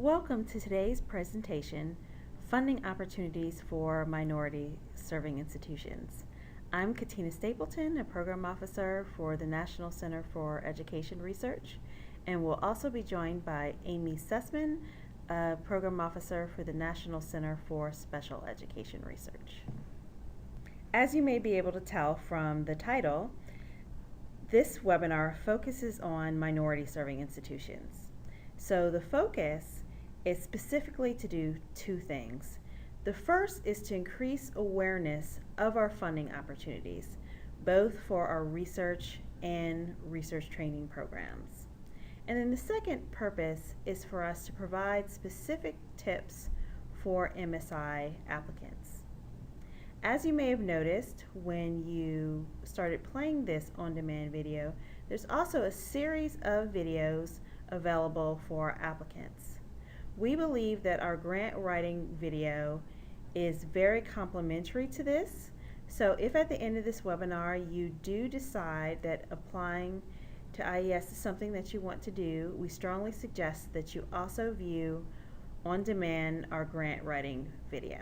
Welcome to today's presentation, Funding Opportunities for Minority Serving Institutions. I'm Katina Stapleton, a Program Officer for the National Center for Education Research, and we'll also be joined by Amy Sussman, a Program Officer for the National Center for Special Education Research. As you may be able to tell from the title, this webinar focuses on minority serving institutions. So the focus is specifically to do two things. The first is to increase awareness of our funding opportunities, both for our research and research training programs. And then the second purpose is for us to provide specific tips for MSI applicants. As you may have noticed when you started playing this on-demand video, there's also a series of videos available for applicants. We believe that our grant writing video is very complementary to this. So if at the end of this webinar you do decide that applying to IES is something that you want to do, we strongly suggest that you also view on demand our grant writing video.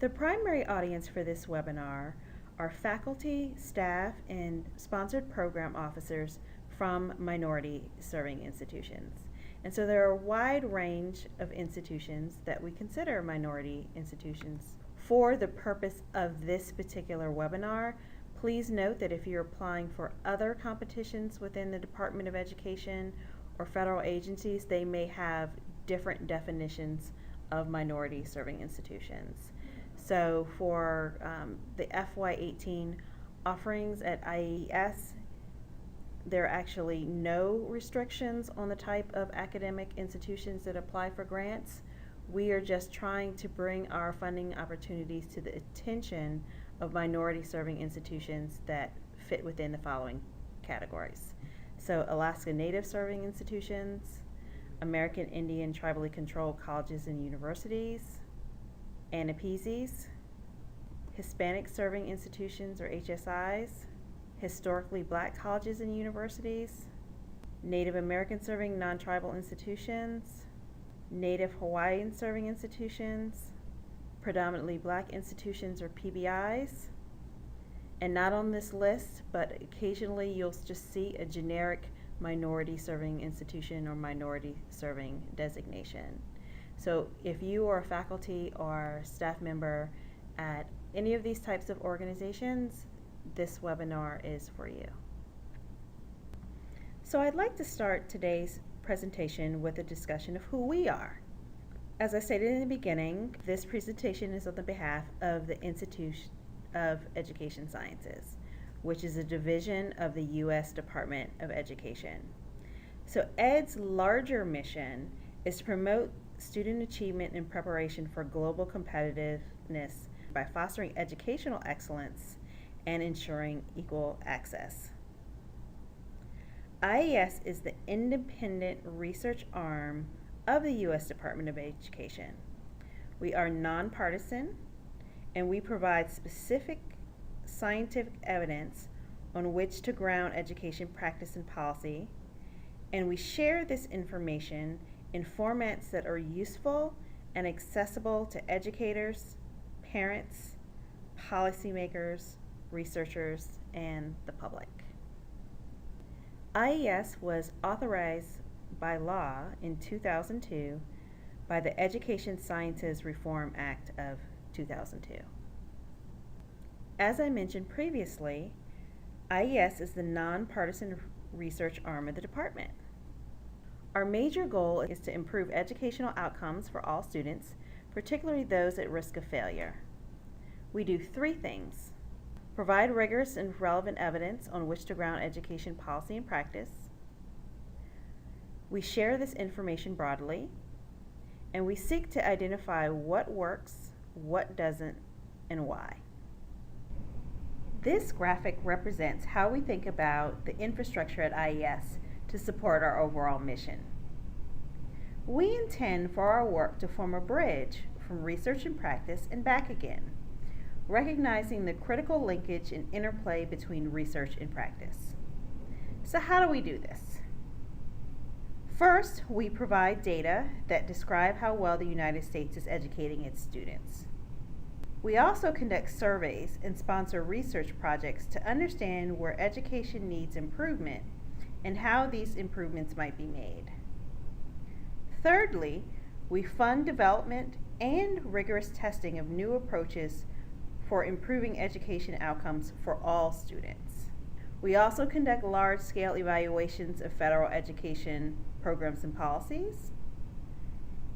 The primary audience for this webinar are faculty, staff, and sponsored program officers from minority serving institutions. And so there are a wide range of institutions that we consider minority institutions. For the purpose of this particular webinar, please note that if you're applying for other competitions within the Department of Education or federal agencies, they may have different definitions of minority serving institutions. So for the FY18 offerings at IES, there are actually no restrictions on the type of academic institutions that apply for grants. We are just trying to bring our funding opportunities to the attention of minority serving institutions that fit within the following categories. So Alaska Native serving institutions, American Indian tribally controlled colleges and universities, ANAPESIs, Hispanic serving institutions or HSIs, historically black colleges and universities, Native American serving non-tribal institutions, Native Hawaiian serving institutions, predominantly black institutions or PBIs, and not on this list, but occasionally you'll just see a generic minority serving institution or minority serving designation. So if you are a faculty or staff member at any of these types of organizations, this webinar is for you. So I'd like to start today's presentation with a discussion of who we are. As I stated in the beginning, this presentation is on the behalf of the Institute of Education Sciences, which is a division of the U.S. Department of Education. So ED's larger mission is to promote student achievement and preparation for global competitiveness by fostering educational excellence and ensuring equal access. IES is the independent research arm of the U.S. Department of Education. We are nonpartisan, and we provide specific scientific evidence on which to ground education practice and policy, and we share this information in formats that are useful and accessible to educators, parents, policymakers, researchers, and the public. IES was authorized by law in 2002 by the Education Sciences Reform Act of 2002. As I mentioned previously, IES is the nonpartisan research arm of the department. Our major goal is to improve educational outcomes for all students, particularly those at risk of failure. We do three things: provide rigorous and relevant evidence on which to ground education policy and practice. We share this information broadly, and we seek to identify what works, what doesn't, and why. This graphic represents how we think about the infrastructure at IES to support our overall mission. We intend for our work to form a bridge from research and practice and back again, recognizing the critical linkage and interplay between research and practice. So how do we do this? First, we provide data that describe how well the United States is educating its students. We also conduct surveys and sponsor research projects to understand where education needs improvement and how these improvements might be made. Thirdly, we fund development and rigorous testing of new approaches for improving education outcomes for all students. We also conduct large-scale evaluations of federal education programs and policies,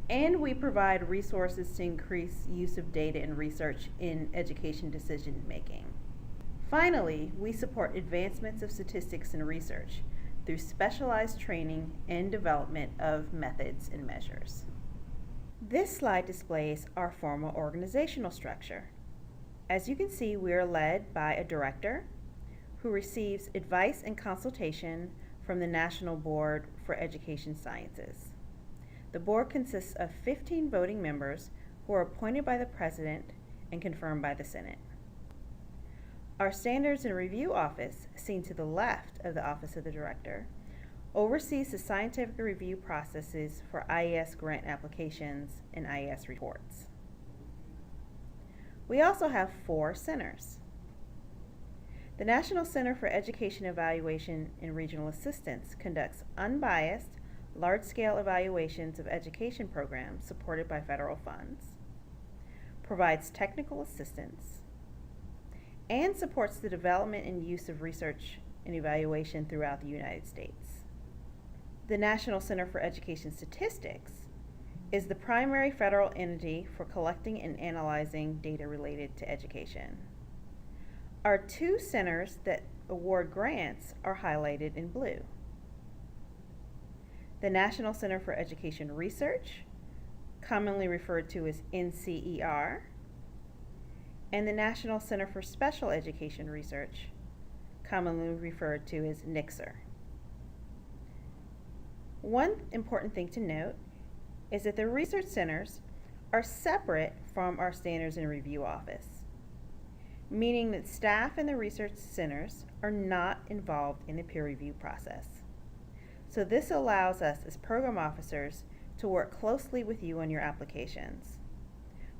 and we provide resources to increase use of data and research in education decision making. Finally, we support advancements of statistics and research through specialized training and development of methods and measures. This slide displays our formal organizational structure. As you can see, we are led by a director who receives advice and consultation from the National Board for Education Sciences. The board consists of 15 voting members who are appointed by the President and confirmed by the Senate. Our Standards and Review Office, seen to the left of the Office of the Director, oversees the scientific review processes for IES grant applications and IES reports. We also have 4 centers. The National Center for Education Evaluation and Regional Assistance conducts unbiased, large-scale evaluations of education programs supported by federal funds, provides technical assistance, and supports the development and use of research and evaluation throughout the United States. The National Center for Education Statistics is the primary federal entity for collecting and analyzing data related to education. Our 2 centers that award grants are highlighted in blue. The National Center for Education Research, commonly referred to as NCER, and the National Center for Special Education Research, commonly referred to as NCSER. One important thing to note is that the research centers are separate from our Standards and Review Office, meaning that staff in the research centers are not involved in the peer review process. So this allows us as program officers to work closely with you on your applications.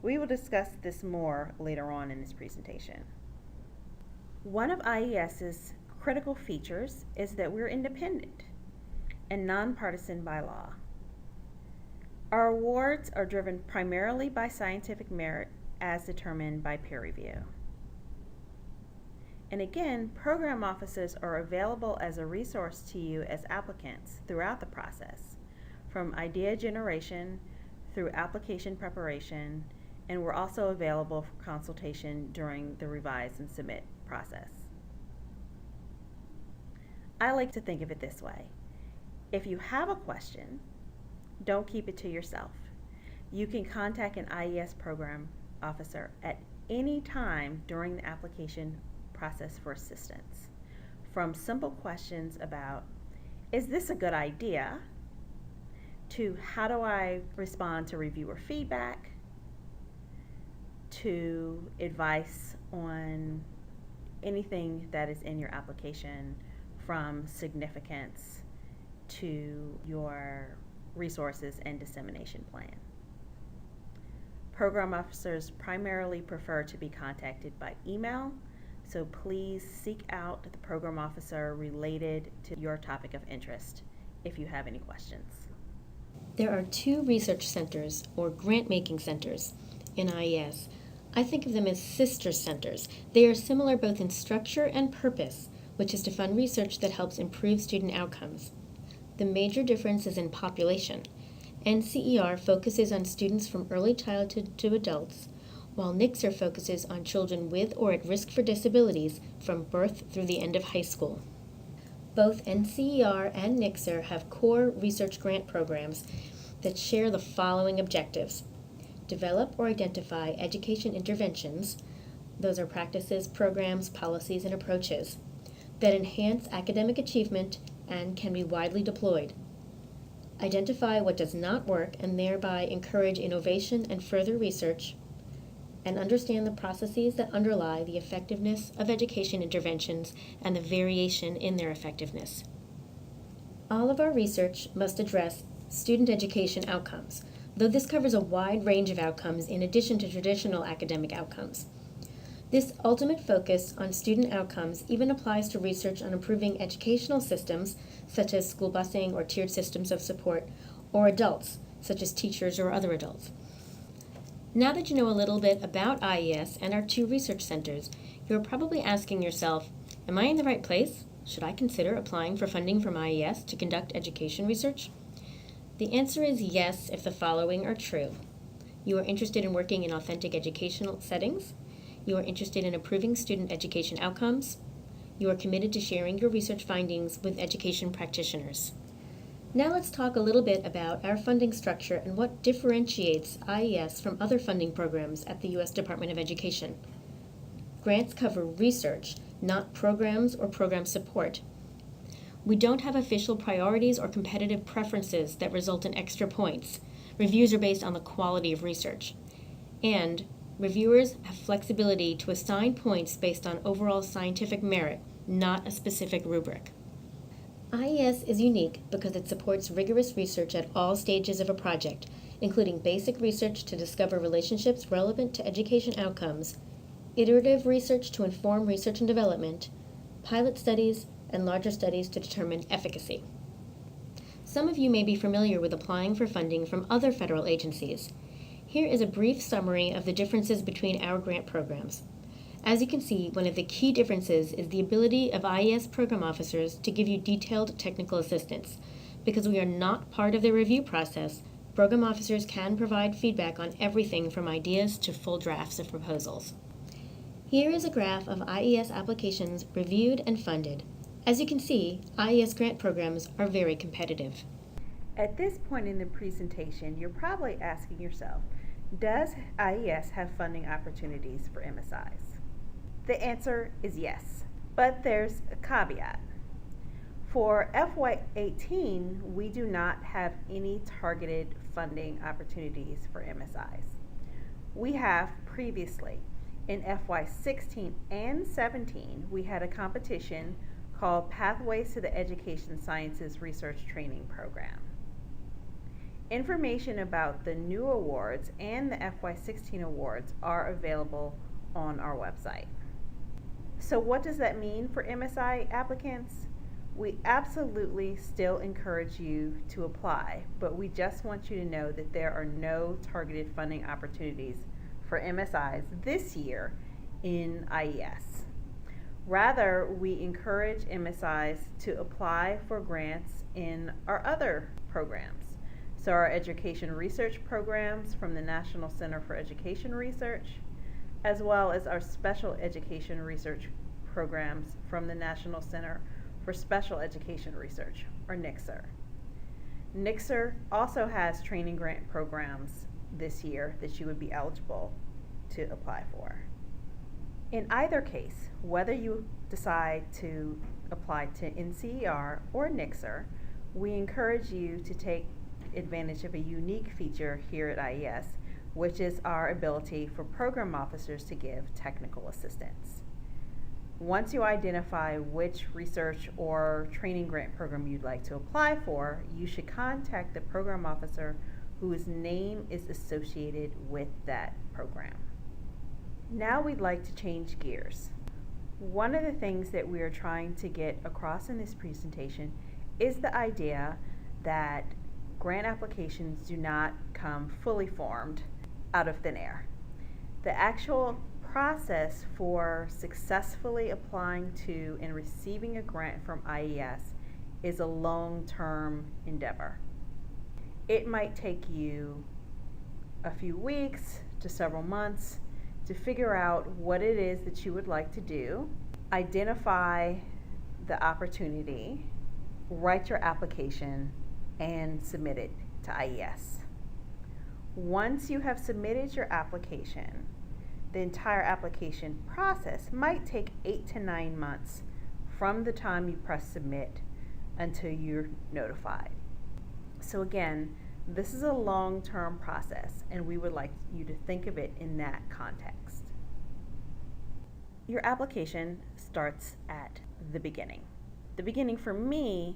We will discuss this more later on in this presentation. One of IES's critical features is that we're independent and nonpartisan by law. Our awards are driven primarily by scientific merit as determined by peer review. And again, program officers are available as a resource to you as applicants throughout the process, from idea generation through application preparation, and we're also available for consultation during the revise and submit process. I like to think of it this way. If you have a question, don't keep it to yourself. You can contact an IES program officer at any time during the application process for assistance. From simple questions about, is this a good idea, to how do I respond to reviewer feedback, to advice on anything that is in your application, from significance to your resources and dissemination plan. Program officers primarily prefer to be contacted by email, so please seek out the program officer related to your topic of interest if you have any questions. There are 2 research centers, or grant-making centers, in IES. I think of them as sister centers. They are similar both in structure and purpose, which is to fund research that helps improve student outcomes. The major difference is in population. NCER focuses on students from early childhood to adults, while NCSER focuses on children with or at risk for disabilities from birth through the end of high school. Both NCER and NCSER have core research grant programs that share the following objectives: develop or identify education interventions, those are practices, programs, policies, and approaches, that enhance academic achievement and can be widely deployed. Identify what does not work and thereby encourage innovation and further research, and understand the processes that underlie the effectiveness of education interventions and the variation in their effectiveness. All of our research must address student education outcomes, though this covers a wide range of outcomes in addition to traditional academic outcomes. This ultimate focus on student outcomes even applies to research on improving educational systems, such as school busing or tiered systems of support, or adults, such as teachers or other adults. Now that you know a little bit about IES and our 2 research centers, you're probably asking yourself, am I in the right place? Should I consider applying for funding from IES to conduct education research? The answer is yes if the following are true. You are interested in working in authentic educational settings. You are interested in improving student education outcomes. You are committed to sharing your research findings with education practitioners. Now let's talk a little bit about our funding structure and what differentiates IES from other funding programs at the U.S. Department of Education. Grants cover research, not programs or program support. We don't have official priorities or competitive preferences that result in extra points. Reviews are based on the quality of research. And reviewers have flexibility to assign points based on overall scientific merit, not a specific rubric. IES is unique because it supports rigorous research at all stages of a project, including basic research to discover relationships relevant to education outcomes, iterative research to inform research and development, pilot studies, and larger studies to determine efficacy. Some of you may be familiar with applying for funding from other federal agencies. Here is a brief summary of the differences between our grant programs. As you can see, one of the key differences is the ability of IES program officers to give you detailed technical assistance. Because we are not part of the review process, program officers can provide feedback on everything from ideas to full drafts of proposals. Here is a graph of IES applications reviewed and funded. As you can see, IES grant programs are very competitive. At this point in the presentation, you're probably asking yourself, does IES have funding opportunities for MSIs? The answer is yes, but there's a caveat. For FY18, we do not have any targeted funding opportunities for MSIs. We have previously. In FY16 and 17, we had a competition called Pathways to the Education Sciences Research Training Program. Information about the new awards and the FY16 awards are available on our website. So what does that mean for MSI applicants? We absolutely still encourage you to apply, but we just want you to know that there are no targeted funding opportunities for MSIs this year in IES. Rather, we encourage MSIs to apply for grants in our other programs. So our education research programs from the National Center for Education Research, as well as our special education research programs from the National Center for Special Education Research, or NCSR. NCSR also has training grant programs this year that you would be eligible to apply for. In either case, whether you decide to apply to NCER or NCSR, we encourage you to take advantage of a unique feature here at IES, which is our ability for program officers to give technical assistance. Once you identify which research or training grant program you'd like to apply for, you should contact the program officer whose name is associated with that program. Now we'd like to change gears. One of the things that we are trying to get across in this presentation is the idea that grant applications do not come fully formed out of thin air. The actual process for successfully applying to and receiving a grant from IES is a long-term endeavor. It might take you a few weeks to several months to figure out what it is that you would like to do, identify the opportunity, write your application, and submit it to IES. Once you have submitted your application, the entire application process might take 8 to 9 months from the time you press submit until you're notified. So again, this is a long-term process, and we would like you to think of it in that context. Your application starts at the beginning. The beginning for me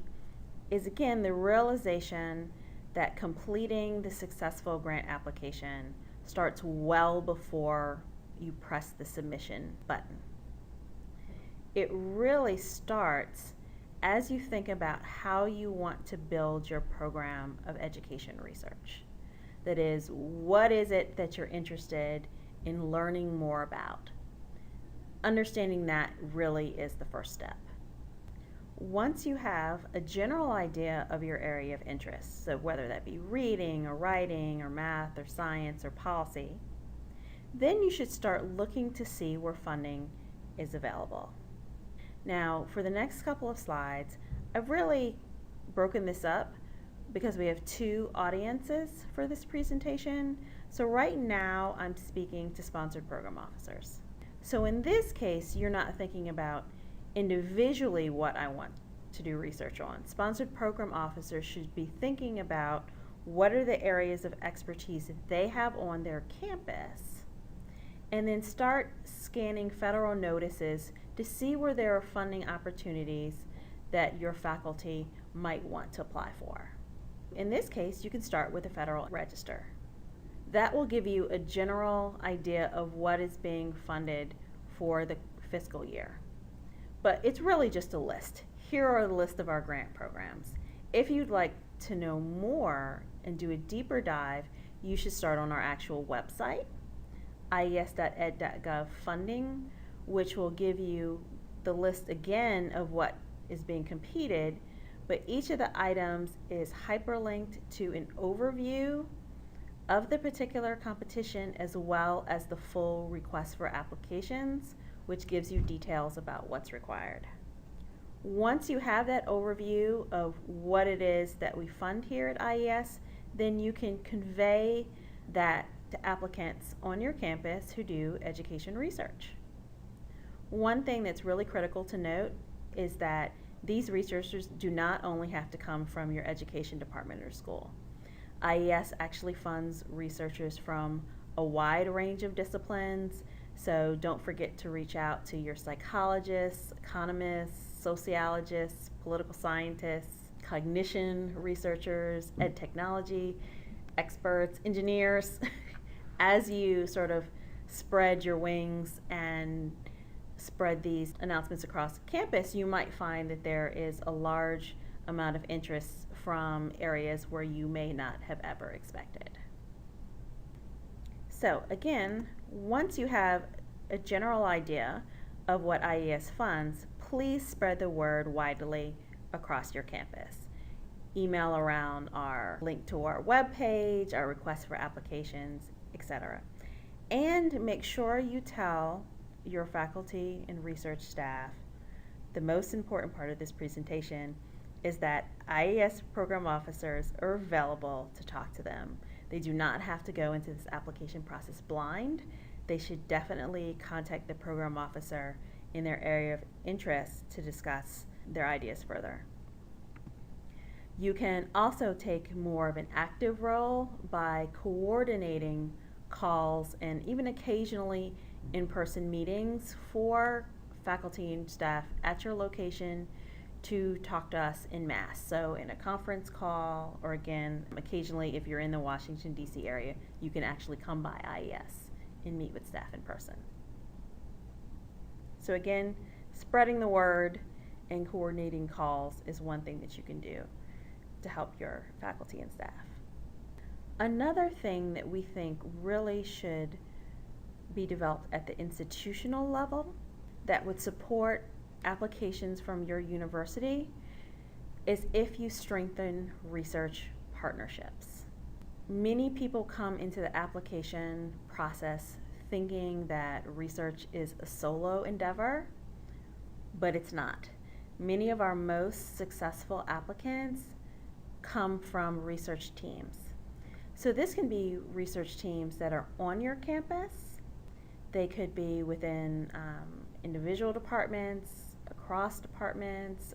is again the realization that completing the successful grant application starts well before you press the submission button. It really starts as you think about how you want to build your program of education research. That is, what is it that you're interested in learning more about? Understanding that really is the first step. Once you have a general idea of your area of interest, so whether that be reading or writing or math or science or policy, then you should start looking to see where funding is available. Now, for the next couple of slides, I've really broken this up because we have two audiences for this presentation. So right now, I'm speaking to sponsored program officers. So in this case, you're not thinking about individually what I want to do research on. Sponsored program officers should be thinking about what are the areas of expertise that they have on their campus, and then start scanning federal notices to see where there are funding opportunities that your faculty might want to apply for. In this case, you can start with the Federal Register. That will give you a general idea of what is being funded for the fiscal year. But it's really just a list. Here are the list of our grant programs. If you'd like to know more and do a deeper dive, you should start on our actual website, ies.ed.gov funding, which will give you the list again of what is being competed, but each of the items is hyperlinked to an overview of the particular competition as well as the full request for applications, which gives you details about what's required. Once you have that overview of what it is that we fund here at IES, then you can convey that to applicants on your campus who do education research. One thing that's really critical to note is that these researchers do not only have to come from your education department or school. IES actually funds researchers from a wide range of disciplines, so don't forget to reach out to your psychologists, economists, sociologists, political scientists, cognition researchers, ed technology experts, engineers. As you sort of spread your wings and spread these announcements across campus, you might find that there is a large amount of interest from areas where you may not have ever expected. So again, once you have a general idea of what IES funds, please spread the word widely across your campus. Email around our link to our webpage, our request for applications, etc. And make sure you tell your faculty and research staff the most important part of this presentation is that IES program officers are available to talk to them. They do not have to go into this application process blind. They should definitely contact the program officer in their area of interest to discuss their ideas further. You can also take more of an active role by coordinating calls and even occasionally in-person meetings for faculty and staff at your location to talk to us en masse. So in a conference call, or again, occasionally if you're in the Washington, D.C. area, you can actually come by IES and meet with staff in person. So again, spreading the word and coordinating calls is one thing that you can do to help your faculty and staff. Another thing that we think really should be developed at the institutional level that would support applications from your university is if you strengthen research partnerships. Many people come into the application process thinking that research is a solo endeavor, but it's not. Many of our most successful applicants come from research teams. So this can be research teams that are on your campus. They could be within individual departments,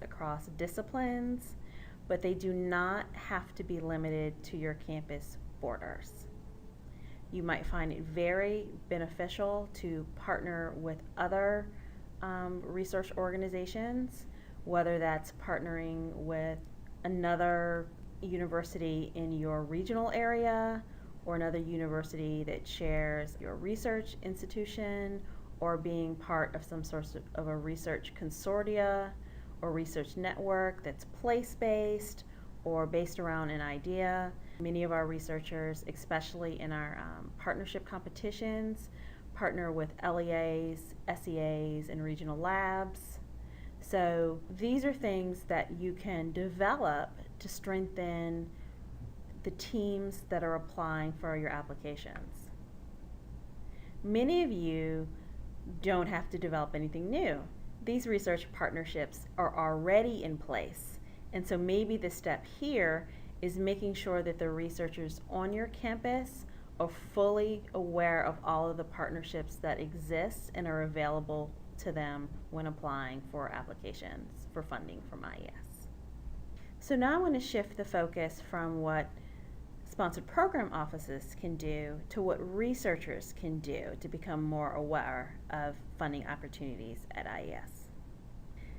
across disciplines, but they do not have to be limited to your campus borders. You might find it very beneficial to partner with other research organizations, whether that's partnering with another university in your regional area, or another university that shares your research institution, or being part of some sort of a research consortia or research network that's place-based or based around an idea. Many of our researchers, especially in our partnership competitions, partner with LEAs, SEAs, and regional labs. So these are things that you can develop to strengthen the teams that are applying for your applications. Many of you don't have to develop anything new. These research partnerships are already in place. And so maybe the step here is making sure that the researchers on your campus are fully aware of all of the partnerships that exist and are available to them when applying for applications for funding from IES. So now I want to shift the focus from what sponsored program offices can do to what researchers can do to become more aware of funding opportunities at IES.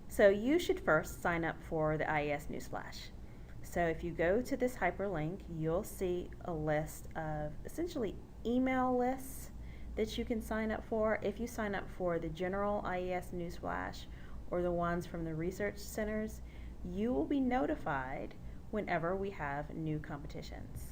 So you should first sign up for the IES newsflash. So if you go to this hyperlink, you'll see a list of essentially email lists that you can sign up for. If you sign up for the general IES newsflash or the ones from the research centers, you will be notified whenever we have new competitions.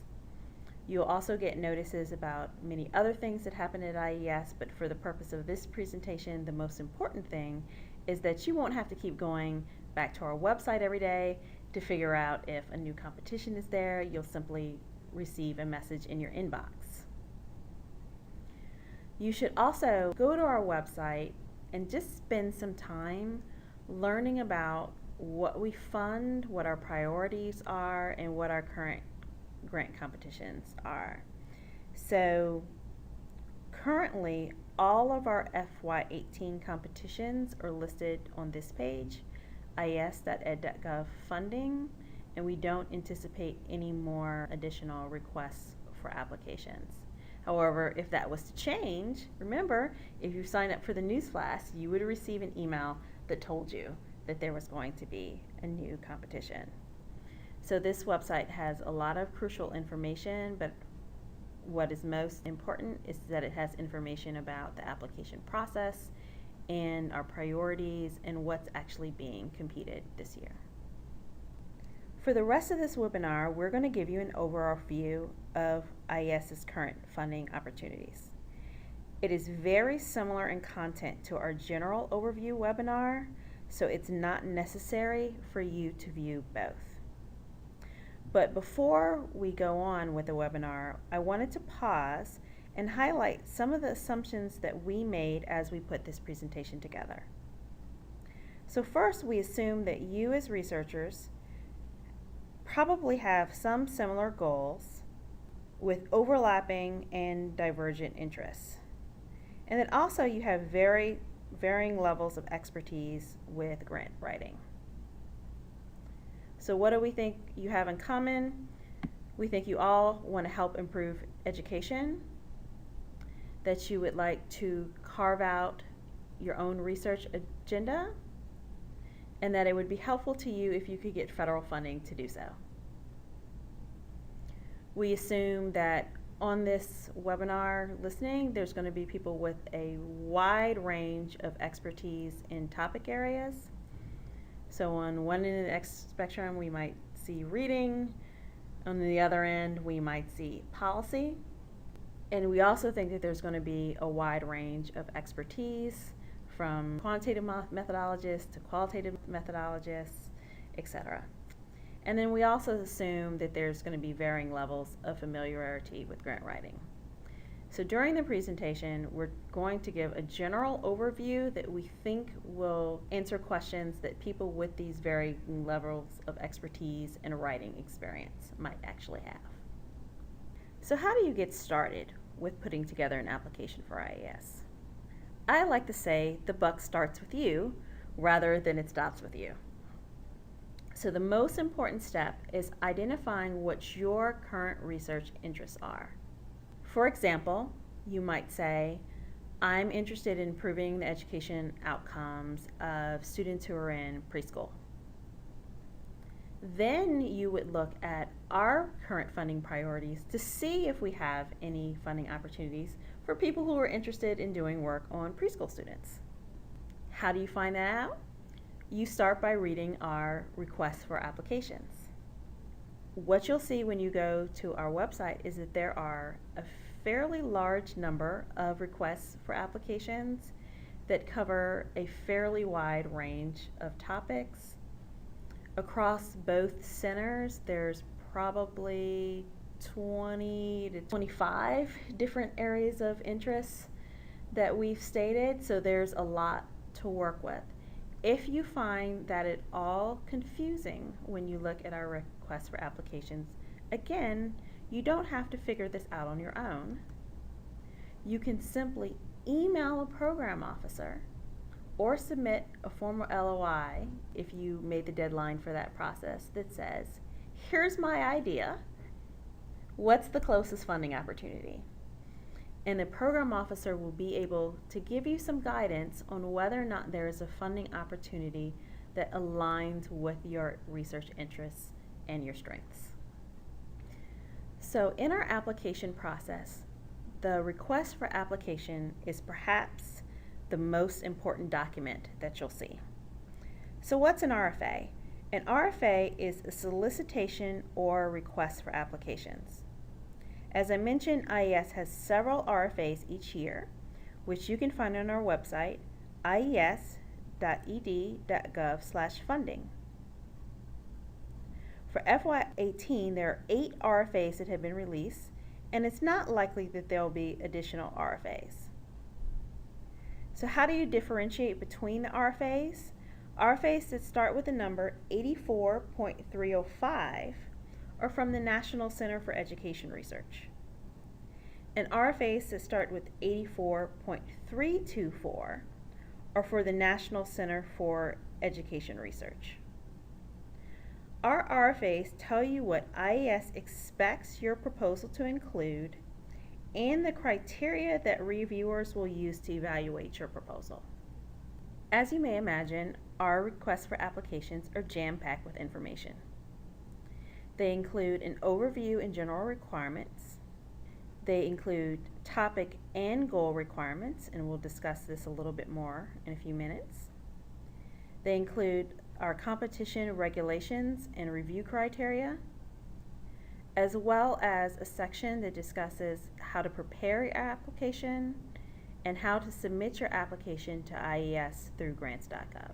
You'll also get notices about many other things that happen at IES, but for the purpose of this presentation, the most important thing is that you won't have to keep going back to our website every day to figure out if a new competition is there. You'll simply receive a message in your inbox. You should also go to our website and just spend some time learning about what we fund, what our priorities are, and what our current grant competitions are. So currently, all of our FY18 competitions are listed on this page, ies.ed.gov funding, and we don't anticipate any more additional requests for applications. However, if that was to change, remember, if you sign up for the newsflash, you would receive an email that told you that there was going to be a new competition. So this website has a lot of crucial information, but what is most important is that it has information about the application process and our priorities and what's actually being competed this year. For the rest of this webinar, we're going to give you an overview of IES's current funding opportunities. It is very similar in content to our general overview webinar, so it's not necessary for you to view both. But before we go on with the webinar, I wanted to pause and highlight some of the assumptions that we made as we put this presentation together. So first, we assume that you as researchers probably have some similar goals with overlapping and divergent interests. And that also you have varying levels of expertise with grant writing. So what do we think you have in common? We think you all want to help improve education, that you would like to carve out your own research agenda, and that it would be helpful to you if you could get federal funding to do so. We assume that on this webinar listening, there's going to be people with a wide range of expertise in topic areas. So on one end of the spectrum, we might see reading. On the other end, we might see policy. And we also think that there's going to be a wide range of expertise from quantitative methodologists to qualitative methodologists, etc. And then we also assume that there's going to be varying levels of familiarity with grant writing. So during the presentation, we're going to give a general overview that we think will answer questions that people with these varying levels of expertise and writing experience might actually have. So how do you get started with putting together an application for IES? I like to say the buck starts with you rather than it stops with you. So the most important step is identifying what your current research interests are. For example, you might say, I'm interested in improving the education outcomes of students who are in preschool. Then you would look at our current funding priorities to see if we have any funding opportunities for people who are interested in doing work on preschool students. How do you find that out? You start by reading our requests for applications. What you'll see when you go to our website is that there are a fairly large number of requests for applications that cover a fairly wide range of topics. Across both centers, there's probably 20 to 25 different areas of interest that we've stated, so there's a lot to work with. If you find that it all confusing when you look at our requests for applications, again, you don't have to figure this out on your own. You can simply email a program officer or submit a formal LOI if you made the deadline for that process that says, here's my idea, what's the closest funding opportunity? And the program officer will be able to give you some guidance on whether or not there is a funding opportunity that aligns with your research interests and your strengths. So in our application process, the request for application is perhaps the most important document that you'll see. So what's an RFA? An RFA is a solicitation or request for applications. As I mentioned, IES has several RFAs each year, which you can find on our website, ies.ed.gov/funding. For FY18, there are 8 RFAs that have been released, and it's not likely that there will be additional RFAs. So how do you differentiate between the RFAs? RFAs that start with the number 84.305 are from the National Center for Education Research. And RFAs that start with 84.324 are for the National Center for Education Research. Our RFAs tell you what IES expects your proposal to include and the criteria that reviewers will use to evaluate your proposal. As you may imagine, our requests for applications are jam-packed with information. They include an overview and general requirements. They include topic and goal requirements, and we'll discuss this a little bit more in a few minutes. They include our competition regulations and review criteria, as well as a section that discusses how to prepare your application and how to submit your application to IES through grants.gov.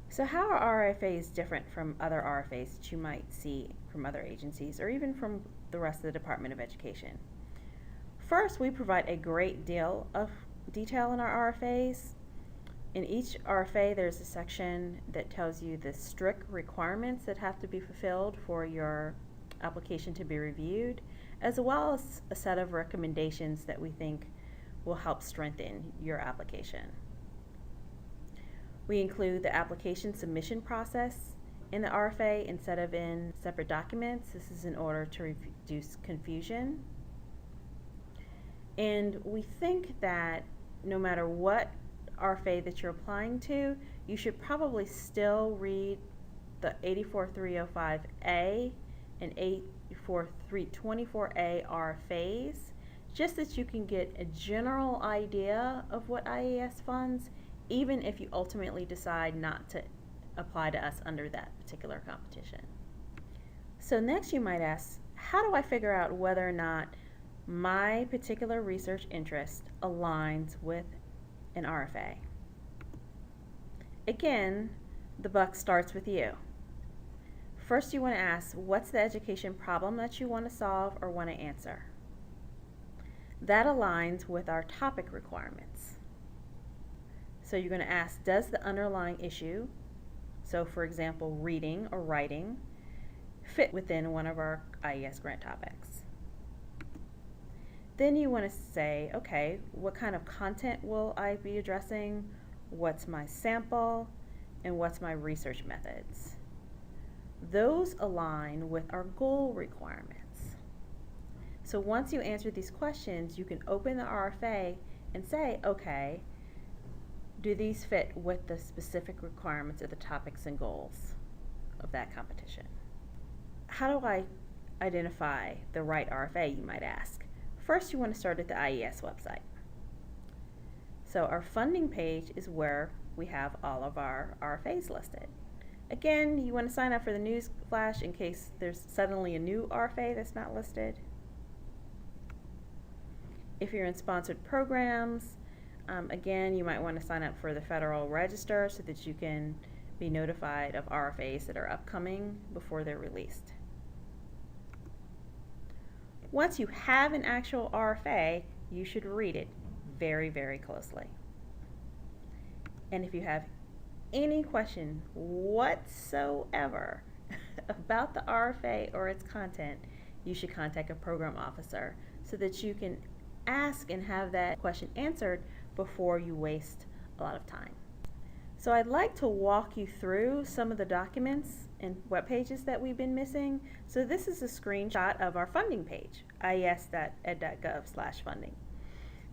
So how are RFAs different from other RFAs that you might see from other agencies or even from the rest of the Department of Education? First, we provide a great deal of detail in our RFAs. In each RFA, there's a section that tells you the strict requirements that have to be fulfilled for your application to be reviewed, as well as a set of recommendations that we think will help strengthen your application. We include the application submission process in the RFA instead of in separate documents. This is in order to reduce confusion. And we think that no matter what RFA that you're applying to, you should probably still read the 84305A and 84324A RFAs, just that you can get a general idea of what IES funds, even if you ultimately decide not to apply to us under that particular competition. So next you might ask, how do I figure out whether or not my particular research interest aligns with an RFA? Again, the buck starts with you. First, you want to ask, what's the education problem that you want to solve or want to answer? That aligns with our topic requirements. So you're going to ask, does the underlying issue, so for example, reading or writing, fit within one of our IES grant topics? Then you want to say, okay, what kind of content will I be addressing? What's my sample? And what's my research methods? Those align with our goal requirements. So once you answer these questions, you can open the RFA and say, okay, do these fit with the specific requirements of the topics and goals? of that competition. How do I identify the right RFA, you might ask? First, you want to start at the IES website. So our funding page is where we have all of our RFAs listed. Again, you want to sign up for the news flash in case there's suddenly a new RFA that's not listed. If you're in sponsored programs, again, you might want to sign up for the Federal Register so that you can be notified of RFAs that are upcoming before they're released. Once you have an actual RFA, you should read it very, very closely. And if you have any question whatsoever about the RFA or its content, you should contact a program officer so that you can ask and have that question answered before you waste a lot of time. So I'd like to walk you through some of the documents and web pages that we've been missing. So this is a screenshot of our funding page, ies.ed.gov/funding.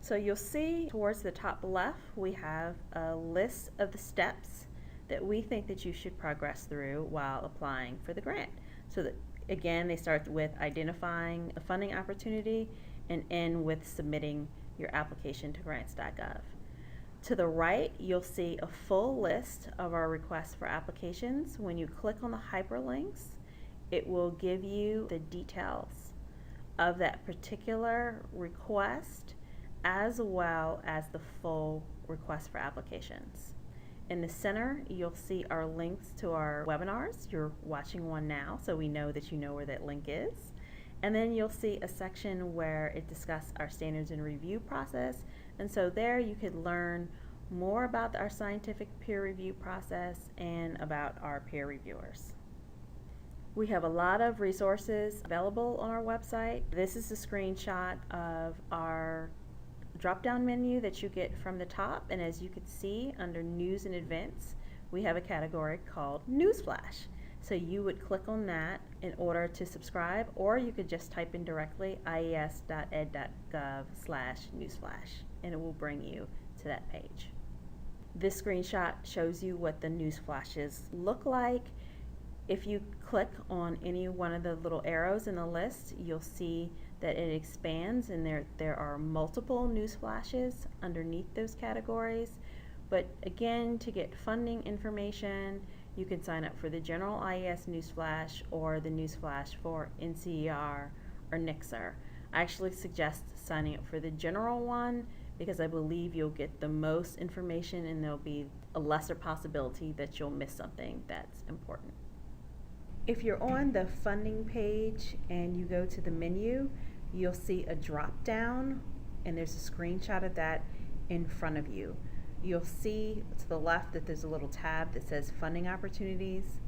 So you'll see towards the top left, we have a list of the steps that we think that you should progress through while applying for the grant. So that, again, they start with identifying a funding opportunity and end with submitting your application to grants.gov. To the right, you'll see a full list of our requests for applications. When you click on the hyperlinks, it will give you the details of that particular request as well as the full request for applications. In the center, you'll see our links to our webinars. You're watching one now, so we know that you know where that link is. And then you'll see a section where it discusses our standards and review process. And so there you could learn more about our scientific peer review process and about our peer reviewers. We have a lot of resources available on our website. This is a screenshot of our drop-down menu that you get from the top, and as you can see under News and Events, we have a category called Newsflash. So you would click on that in order to subscribe, or you could just type in directly ies.ed.gov/newsflash, and it will bring you to that page. This screenshot shows you what the news flashes look like. If you click on any one of the little arrows in the list, you'll see that it expands, and there are multiple news flashes underneath those categories. But again, to get funding information, you can sign up for the general IES newsflash or the newsflash for NCER or NICSR. I actually suggest signing up for the general one because I believe you'll get the most information and there'll be a lesser possibility that you'll miss something that's important. If you're on the funding page and you go to the menu, you'll see a drop down, and there's a screenshot of that in front of you. You'll see to the left that there's a little tab that says funding opportunities.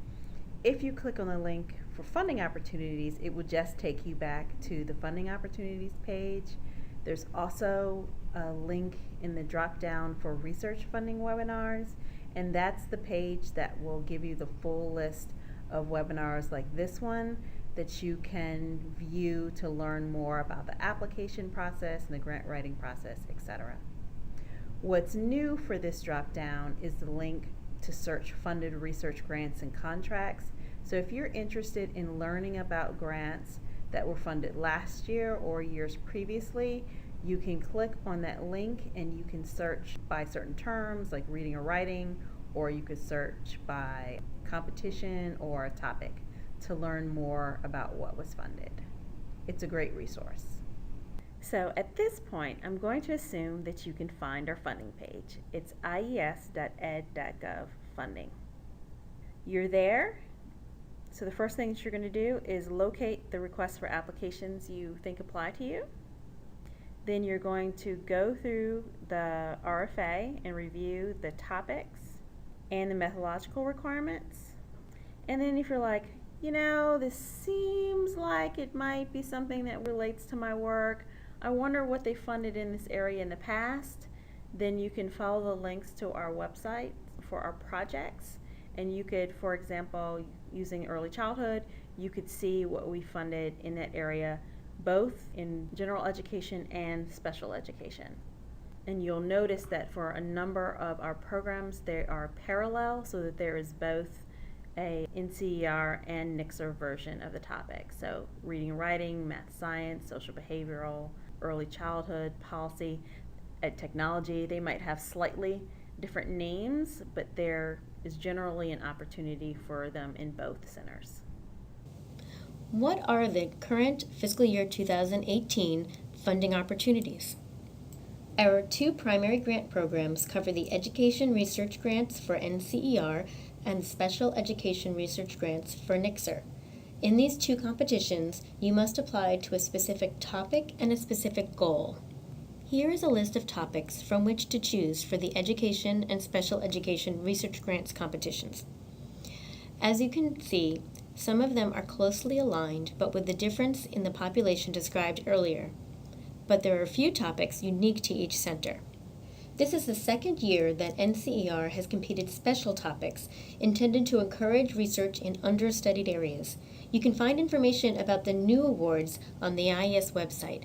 If you click on the link for funding opportunities, it will just take you back to the funding opportunities page. There's also a link in the drop down for research funding webinars, and that's the page that will give you the full list of webinars like this one that you can view to learn more about the application process and the grant writing process, etc. What's new for this drop down is the link to search funded research grants and contracts. So if you're interested in learning about grants that were funded last year or years previously, you can click on that link and you can search by certain terms like reading or writing, or you could search by competition or a topic to learn more about what was funded. It's a great resource. So at this point, I'm going to assume that you can find our funding page. It's ies.ed.gov funding. You're there. So the first thing that you're going to do is locate the requests for applications you think apply to you. Then you're going to go through the RFA and review the topics and the methodological requirements. And then if you're like, this seems like it might be something that relates to my work, I wonder what they funded in this area in the past, then you can follow the links to our website for our projects. And you could, for example, using early childhood, you could see what we funded in that area, both in general education and special education. And you'll notice that for a number of our programs, they are parallel, so that there is both a NCER and NICSR version of the topic. So reading and writing, math, science, social behavioral, early childhood, policy, technology. They might have slightly different names, but there is generally an opportunity for them in both centers. What are the current fiscal year 2018 funding opportunities? Our two primary grant programs cover the Education Research Grants for NCER and Special Education Research Grants for NICSR. In these two competitions, you must apply to a specific topic and a specific goal. Here is a list of topics from which to choose for the Education and Special Education Research Grants competitions. As you can see, some of them are closely aligned, but with the difference in the population described earlier. But there are a few topics unique to each center. This is the second year that NCER has competed special topics intended to encourage research in understudied areas. You can find information about the new awards on the IES website.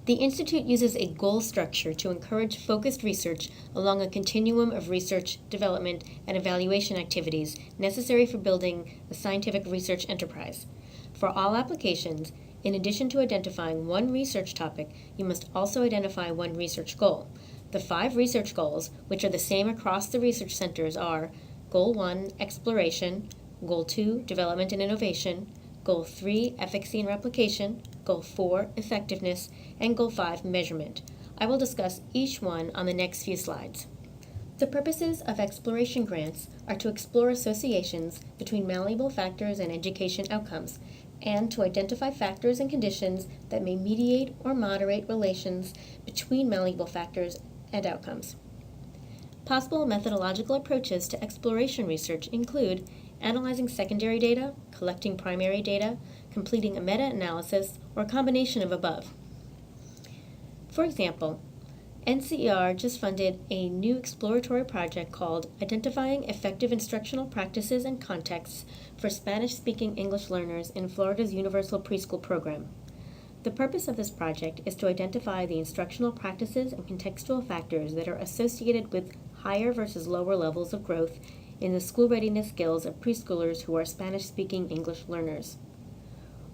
The Institute uses a goal structure to encourage focused research along a continuum of research, development, and evaluation activities necessary for building a scientific research enterprise. For all applications, in addition to identifying one research topic, you must also identify one research goal. The 5 research goals, which are the same across the research centers, are Goal 1, Exploration, Goal 2, Development and Innovation, Goal 3, Efficacy and Replication, Goal 4, Effectiveness, and Goal 5, Measurement. I will discuss each one on the next few slides. The purposes of exploration grants are to explore associations between malleable factors and education outcomes, and to identify factors and conditions that may mediate or moderate relations between malleable factors and outcomes. Possible methodological approaches to exploration research include analyzing secondary data, collecting primary data, completing a meta-analysis, or a combination of above. For example, NCER just funded a new exploratory project called Identifying Effective Instructional Practices and Contexts for Spanish-Speaking English Learners in Florida's Universal Preschool Program. The purpose of this project is to identify the instructional practices and contextual factors that are associated with higher versus lower levels of growth in the school readiness skills of preschoolers who are Spanish-speaking English learners.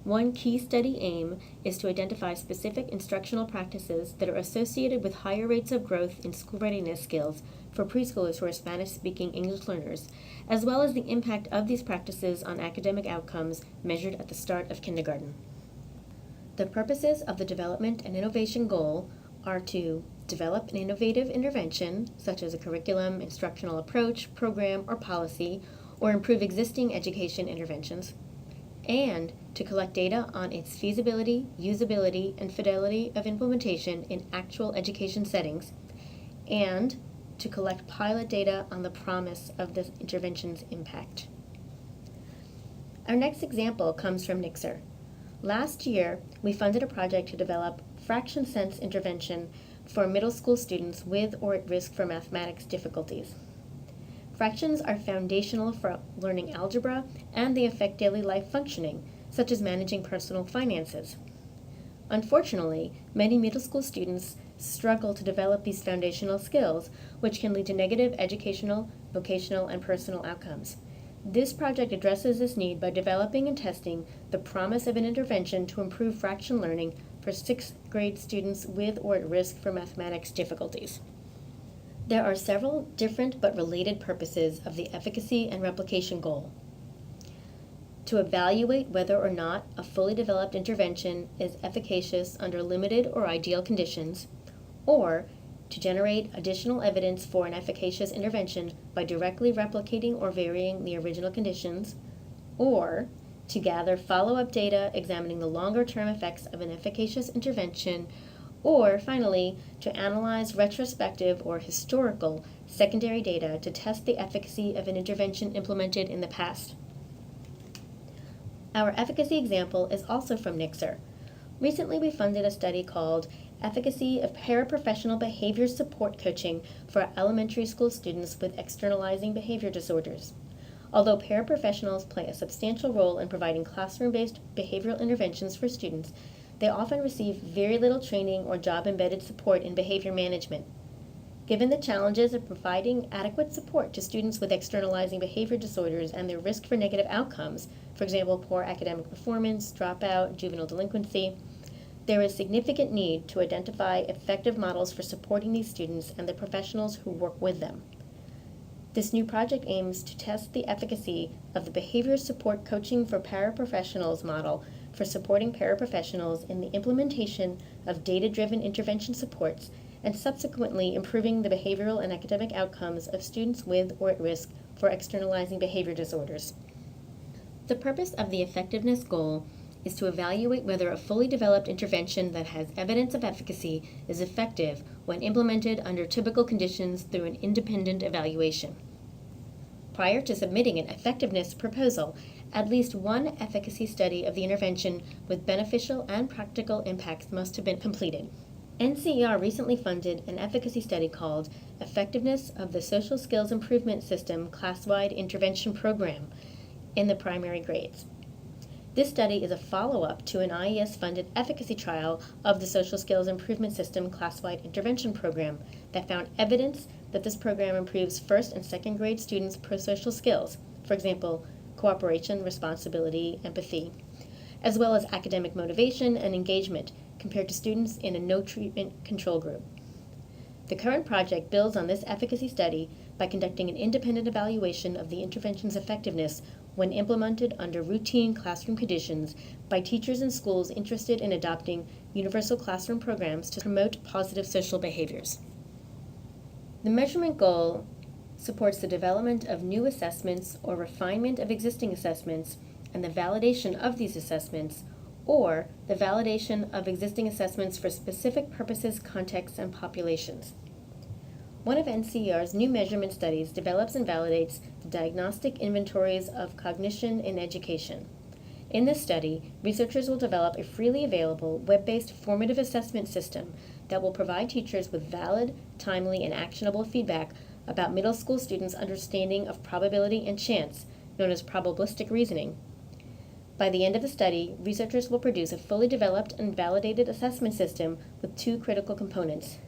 One key study aim is to identify specific instructional practices that are associated with higher rates of growth in school readiness skills for preschoolers who are Spanish-speaking English learners, as well as the impact of these practices on academic outcomes measured at the start of kindergarten. The purposes of the development and innovation goal are to develop an innovative intervention, such as a curriculum, instructional approach, program, or policy, or improve existing education interventions, and to collect data on its feasibility, usability, and fidelity of implementation in actual education settings, and to collect pilot data on the promise of the intervention's impact. Our next example comes from NICSR. Last year, we funded a project to develop fraction sense intervention for middle school students with or at risk for mathematics difficulties. Fractions are foundational for learning algebra and they affect daily life functioning, such as managing personal finances. Unfortunately, many middle school students struggle to develop these foundational skills, which can lead to negative educational, vocational, and personal outcomes. This project addresses this need by developing and testing the promise of an intervention to improve fraction learning for 6th grade students with or at risk for mathematics difficulties. There are several different but related purposes of the efficacy and replication goal. To evaluate whether or not a fully developed intervention is efficacious under limited or ideal conditions, or to generate additional evidence for an efficacious intervention by directly replicating or varying the original conditions, or to gather follow-up data examining the longer-term effects of an efficacious intervention, or finally, to analyze retrospective or historical secondary data to test the efficacy of an intervention implemented in the past. Our efficacy example is also from NICSR. Recently, we funded a study called Efficacy of Paraprofessional Behavior Support Coaching for Elementary School Students with Externalizing Behavior Disorders. Although paraprofessionals play a substantial role in providing classroom-based behavioral interventions for students, they often receive very little training or job-embedded support in behavior management. Given the challenges of providing adequate support to students with externalizing behavior disorders and their risk for negative outcomes, for example, poor academic performance, dropout, juvenile delinquency, there is significant need to identify effective models for supporting these students and the professionals who work with them. This new project aims to test the efficacy of the Behavior Support Coaching for Paraprofessionals model for supporting paraprofessionals in the implementation of data-driven intervention supports and subsequently improving the behavioral and academic outcomes of students with or at risk for externalizing behavior disorders. The purpose of the effectiveness goal is to evaluate whether a fully developed intervention that has evidence of efficacy is effective when implemented under typical conditions through an independent evaluation. Prior to submitting an effectiveness proposal, at least one efficacy study of the intervention with beneficial and practical impacts must have been completed. NCER recently funded an efficacy study called Effectiveness of the Social Skills Improvement System Class-Wide Intervention Program in the primary grades. This study is a follow-up to an IES-funded efficacy trial of the Social Skills Improvement System Class-Wide Intervention Program that found evidence that this program improves first and second grade students' prosocial skills, for example, cooperation, responsibility, empathy, as well as academic motivation and engagement compared to students in a no-treatment control group. The current project builds on this efficacy study by conducting an independent evaluation of the intervention's effectiveness when implemented under routine classroom conditions by teachers and schools interested in adopting universal classroom programs to promote positive social behaviors. The measurement goal supports the development of new assessments or refinement of existing assessments and the validation of these assessments, or the validation of existing assessments for specific purposes, contexts, and populations. One of NCER's new measurement studies develops and validates the diagnostic inventories of cognition in education. In this study, researchers will develop a freely available, web-based formative assessment system that will provide teachers with valid, timely, and actionable feedback about middle school students' understanding of probability and chance, known as probabilistic reasoning. By the end of the study, researchers will produce a fully developed and validated assessment system with two critical components.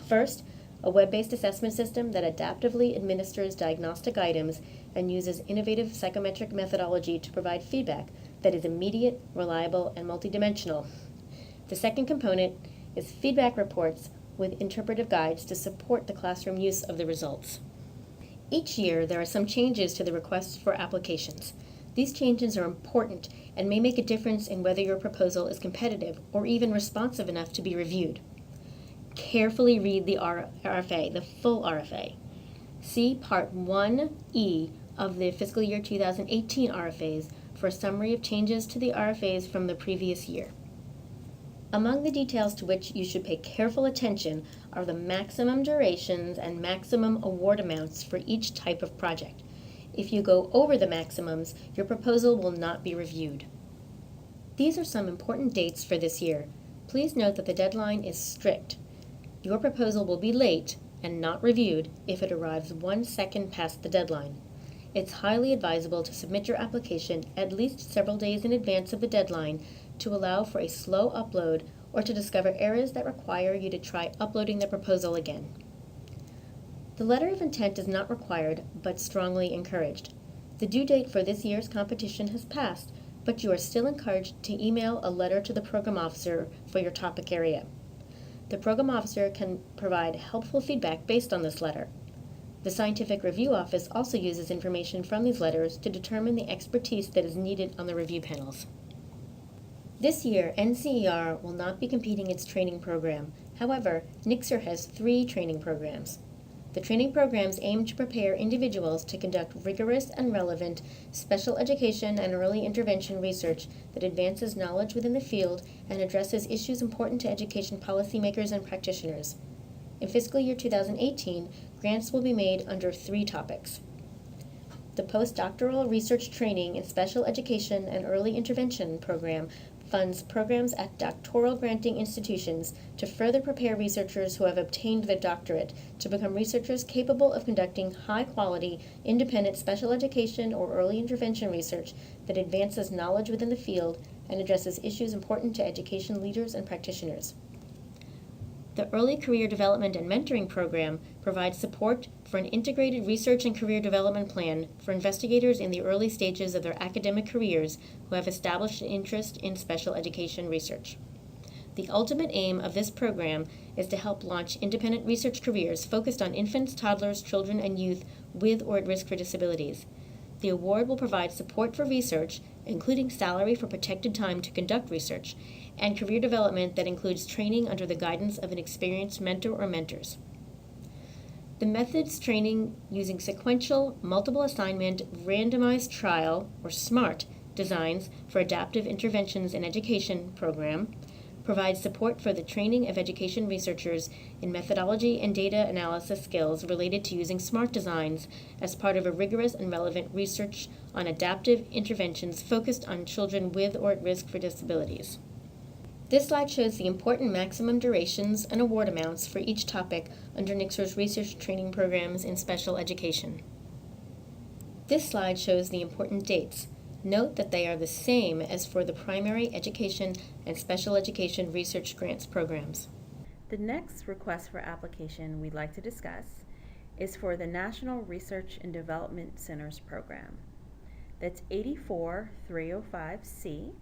First, a web-based assessment system that adaptively administers diagnostic items and uses innovative psychometric methodology to provide feedback that is immediate, reliable, and multidimensional. The second component is feedback reports with interpretive guides to support the classroom use of the results. Each year, there are some changes to the requests for applications. These changes are important and may make a difference in whether your proposal is competitive or even responsive enough to be reviewed. Carefully read the RFA, the full RFA. See Part 1E of the fiscal year 2018 RFAs for a summary of changes to the RFAs from the previous year. Among the details to which you should pay careful attention are the maximum durations and maximum award amounts for each type of project. If you go over the maximums, your proposal will not be reviewed. These are some important dates for this year. Please note that the deadline is strict. Your proposal will be late and not reviewed if it arrives 1 second past the deadline. It's highly advisable to submit your application at least several days in advance of the deadline to allow for a slow upload or to discover errors that require you to try uploading the proposal again. The letter of intent is not required, but strongly encouraged. The due date for this year's competition has passed, but you are still encouraged to email a letter to the program officer for your topic area. The program officer can provide helpful feedback based on this letter. The Scientific Review Office also uses information from these letters to determine the expertise that is needed on the review panels. This year, NCER will not be competing its training program. However, NCER has 3 training programs. The training programs aim to prepare individuals to conduct rigorous and relevant special education and early intervention research that advances knowledge within the field and addresses issues important to education policymakers and practitioners. In fiscal year 2018, grants will be made under 3 topics. The Postdoctoral Research Training in Special Education and Early Intervention program funds programs at doctoral granting institutions to further prepare researchers who have obtained their doctorate to become researchers capable of conducting high-quality, independent special education or early intervention research that advances knowledge within the field and addresses issues important to education leaders and practitioners. The Early Career Development and Mentoring Program provides support for an integrated research and career development plan for investigators in the early stages of their academic careers who have established an interest in special education research. The ultimate aim of this program is to help launch independent research careers focused on infants, toddlers, children, and youth with or at risk for disabilities. The award will provide support for research, including salary for protected time to conduct research, and career development that includes training under the guidance of an experienced mentor or mentors. The methods training using sequential, multiple assignment, randomized trial, or SMART, designs for adaptive interventions in education program provides support for the training of education researchers in methodology and data analysis skills related to using SMART designs as part of a rigorous and relevant research on adaptive interventions focused on children with or at risk for disabilities. This slide shows the important maximum durations and award amounts for each topic under NICSR's research training programs in special education. This slide shows the important dates. Note that they are the same as for the primary education and special education research grants programs. The next request for application we'd like to discuss is for the National Research and Development Centers program. That's 84305C,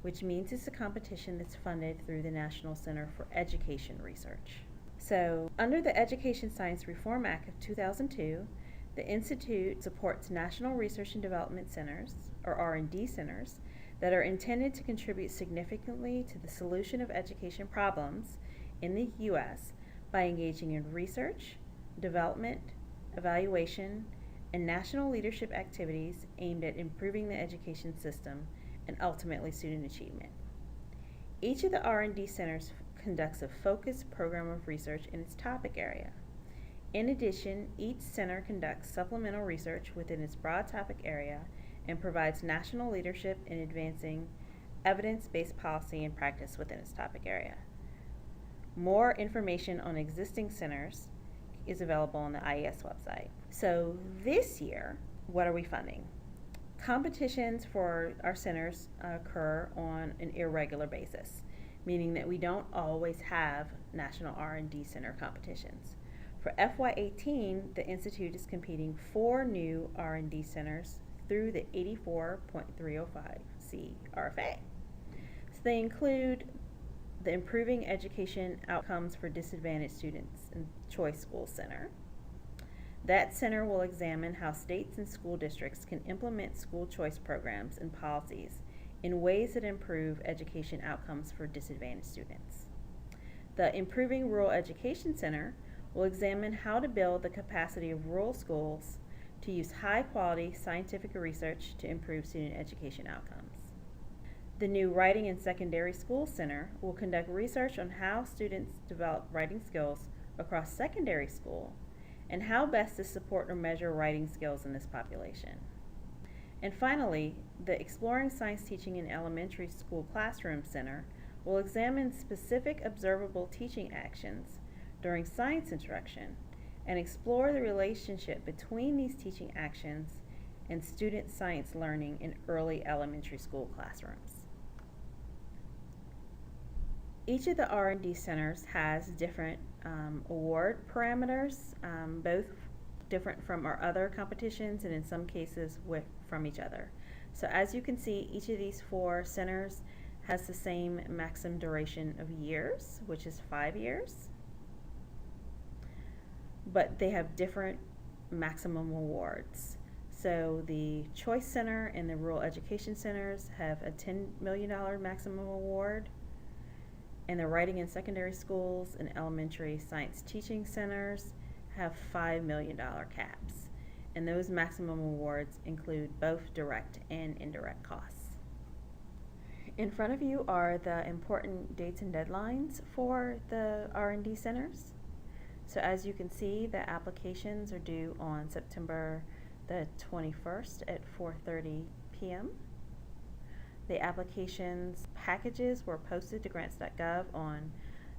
which means it's a competition that's funded through the National Center for Education Research. So, under the Education Science Reform Act of 2002, the Institute supports National Research and Development Centers, or R&D centers, that are intended to contribute significantly to the solution of education problems in the U.S. by engaging in research, development, evaluation, and national leadership activities aimed at improving the education system and ultimately student achievement. Each of the R&D centers conducts a focused program of research in its topic area. In addition, each center conducts supplemental research within its broad topic area and provides national leadership in advancing evidence-based policy and practice within its topic area. More information on existing centers is available on the IES website. So this year, what are we funding? Competitions for our centers occur on an irregular basis, meaning that we don't always have national R&D center competitions. For FY18, the Institute is competing 4 new R&D centers through the 84.305C RFA. So they include the Improving Education Outcomes for Disadvantaged Students and Choice School Center. That center will examine how states and school districts can implement school choice programs and policies in ways that improve education outcomes for disadvantaged students. The Improving Rural Education Center will examine how to build the capacity of rural schools to use high-quality scientific research to improve student education outcomes. The new Writing in Secondary School Center will conduct research on how students develop writing skills across secondary school and how best to support or measure writing skills in this population. And finally, the Exploring Science Teaching in Elementary School Classroom Center will examine specific observable teaching actions during science instruction and explore the relationship between these teaching actions and student science learning in early elementary school classrooms. Each of the R&D centers has different award parameters, both different from our other competitions and in some cases from each other. So as you can see, each of these 4 centers has the same maximum duration of years, which is 5 years, but they have different maximum awards. So the Choice Center and the Rural Education Centers have a $10 million maximum award, and the Writing in Secondary Schools and Elementary Science Teaching Centers have $5 million caps. And those maximum awards include both direct and indirect costs. In front of you are the important dates and deadlines for the R&D centers. So as you can see, the applications are due on September the 21st at 4:30 p.m. The applications packages were posted to grants.gov on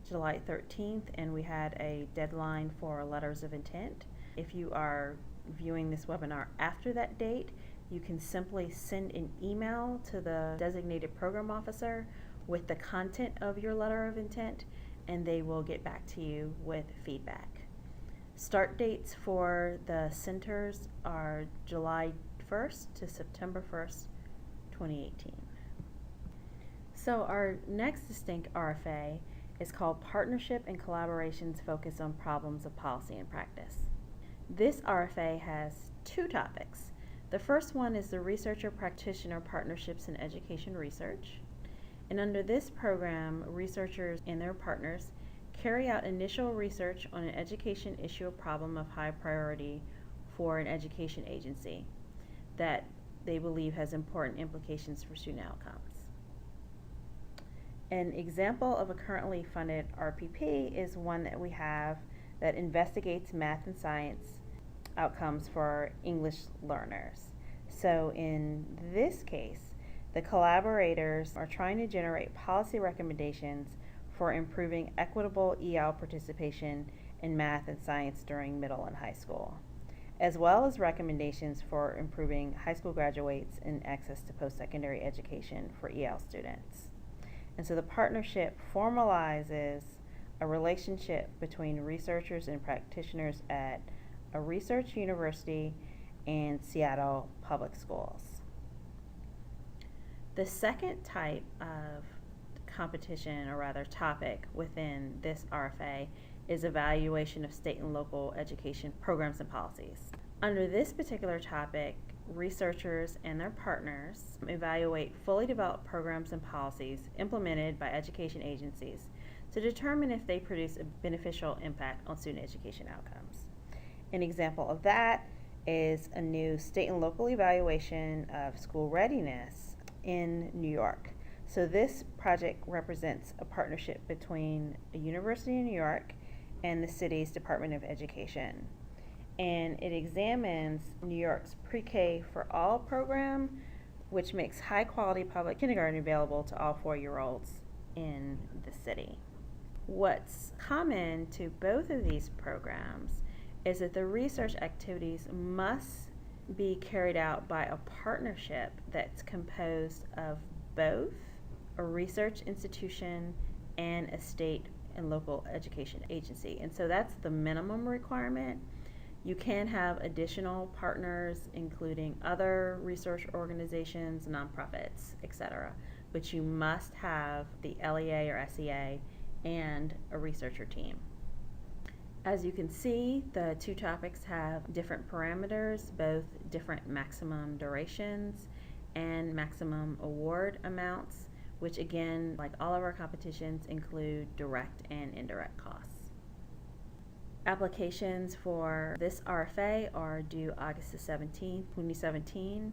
July 13th, and we had a deadline for letters of intent. If you are viewing this webinar after that date, you can simply send an email to the designated program officer with the content of your letter of intent, and they will get back to you with feedback. Start dates for the centers are July 1st to September 1st, 2018. So our next distinct RFA is called Partnership and Collaborations Focused on Problems of Policy and Practice. This RFA has two topics. The first one is the researcher-practitioner partnerships in education research. And under this program, researchers and their partners carry out initial research on an education issue or problem of high priority for an education agency that they believe has important implications for student outcomes. An example of a currently funded RPP is one that we have that investigates math and science outcomes for English learners. So in this case, the collaborators are trying to generate policy recommendations for improving equitable EL participation in math and science during middle and high school, as well as recommendations for improving high school graduates and access to post-secondary education for EL students. And so the partnership formalizes a relationship between researchers and practitioners at a research university and Seattle Public Schools. The second type of competition, or rather topic within this RFA, is evaluation of state and local education programs and policies. Under this particular topic, researchers and their partners evaluate fully developed programs and policies implemented by education agencies to determine if they produce a beneficial impact on student education outcomes. An example of that is a new state and local evaluation of school readiness in New York. So this project represents a partnership between a university in New York and the city's Department of Education. And it examines New York's pre-K for all program, which makes high quality public kindergarten available to all 4-year-olds in the city. What's common to both of these programs is that the research activities must be carried out by a partnership that's composed of both a research institution and a state and local education agency. And so that's the minimum requirement. You can have additional partners, including other research organizations, nonprofits, etc., but you must have the LEA or SEA and a researcher team. As you can see, the two topics have different parameters, both different maximum durations and maximum award amounts, which again, like all of our competitions, include direct and indirect costs. Applications for this RFA are due August 17, 2017,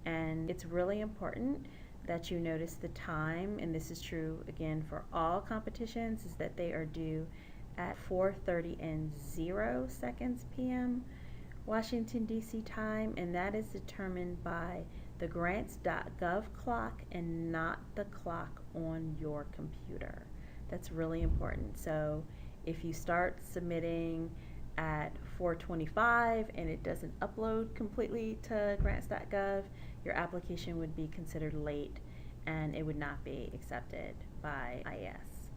and it's really important that you notice the time, and this is true again for all competitions, is that they are due at 4:30 and 0 seconds p.m. Washington, D.C. time, and that is determined by the grants.gov clock and not the clock on your computer. That's really important. So if you start submitting at 4:25 and it doesn't upload completely to grants.gov, your application would be considered late and it would not be accepted by IES.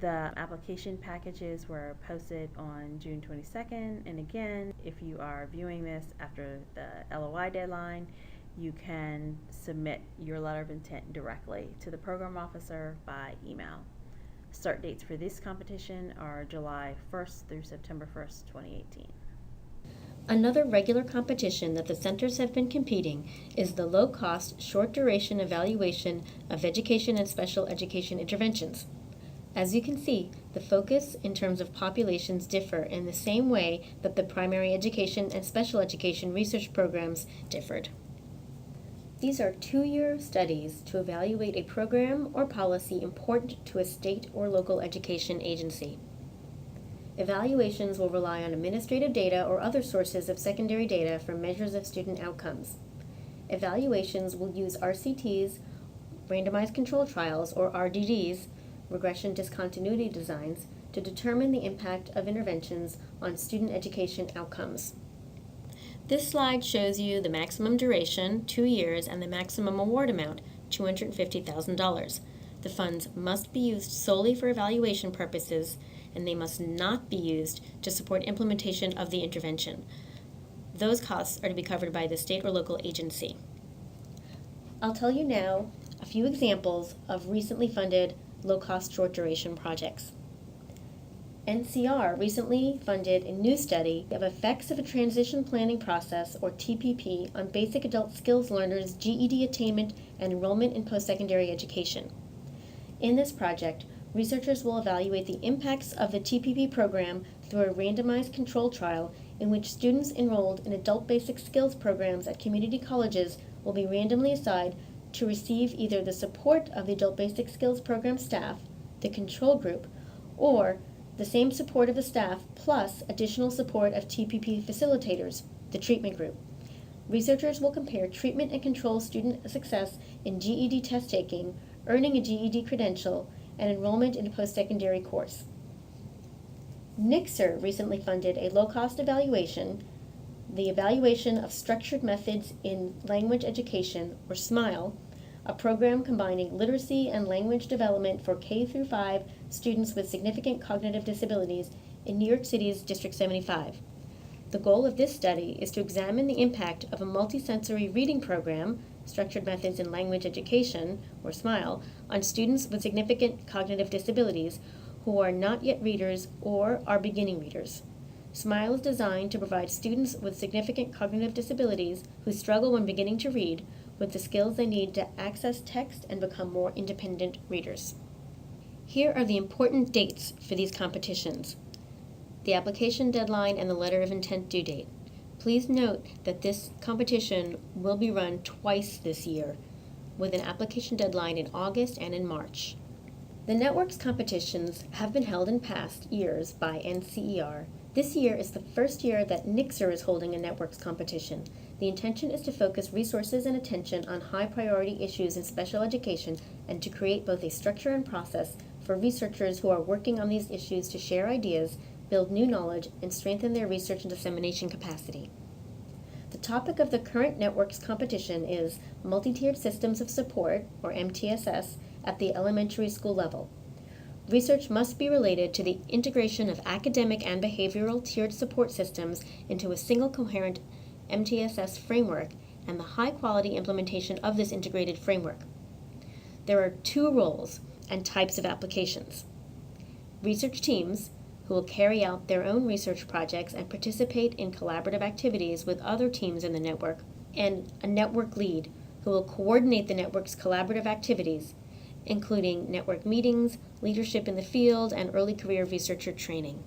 The application packages were posted on June 22nd, and again, if you are viewing this after the LOI deadline, you can submit your letter of intent directly to the program officer by email. Start dates for this competition are July 1st through September 1st, 2018. Another regular competition that the centers have been competing is the low-cost, short-duration evaluation of education and special education interventions. As you can see, the focus in terms of populations differ in the same way that the primary education and special education research programs differed. These are 2-year studies to evaluate a program or policy important to a state or local education agency. Evaluations will rely on administrative data or other sources of secondary data for measures of student outcomes. Evaluations will use RCTs, randomized control trials, or RDDs, regression discontinuity designs, to determine the impact of interventions on student education outcomes. This slide shows you the maximum duration, 2 years, and the maximum award amount, $250,000. The funds must be used solely for evaluation purposes, and they must not be used to support implementation of the intervention. Those costs are to be covered by the state or local agency. I'll tell you now a few examples of recently funded low-cost short-duration projects. NCR recently funded a new study of effects of a transition planning process, or TPP, on basic adult skills learners' GED attainment and enrollment in post-secondary education. In this project, researchers will evaluate the impacts of the TPP program through a randomized control trial in which students enrolled in adult basic skills programs at community colleges will be randomly assigned to receive either the support of the adult basic skills program staff, the control group, or the same support of the staff plus additional support of TPP facilitators, the treatment group. Researchers will compare treatment and control student success in GED test taking, earning a GED credential, and enrollment in a post-secondary course. NICSR recently funded a low-cost evaluation, the Evaluation of Structured Methods in Language Education, or SMILE, a program combining literacy and language development for K-5 students with significant cognitive disabilities in New York City's District 75. The goal of this study is to examine the impact of a multisensory reading program, Structured Methods in Language Education, or SMILE, on students with significant cognitive disabilities who are not yet readers or are beginning readers. SMILE is designed to provide students with significant cognitive disabilities who struggle when beginning to read with the skills they need to access text and become more independent readers. Here are the important dates for these competitions: the application deadline and the letter of intent due date. Please note that this competition will be run twice this year, with an application deadline in August and in March. The networks competitions have been held in past years by NCER. This year is the first year that NICSR is holding a networks competition. The intention is to focus resources and attention on high-priority issues in special education and to create both a structure and process for researchers who are working on these issues to share ideas, build new knowledge, and strengthen their research and dissemination capacity. The topic of the current networks competition is Multi-Tiered Systems of Support, or MTSS, at the elementary school level. Research must be related to the integration of academic and behavioral tiered support systems into a single coherent MTSS framework and the high-quality implementation of this integrated framework. There are two roles and types of applications: research teams, who will carry out their own research projects and participate in collaborative activities with other teams in the network, and a network lead, who will coordinate the network's collaborative activities, including network meetings, leadership in the field, and early career researcher training.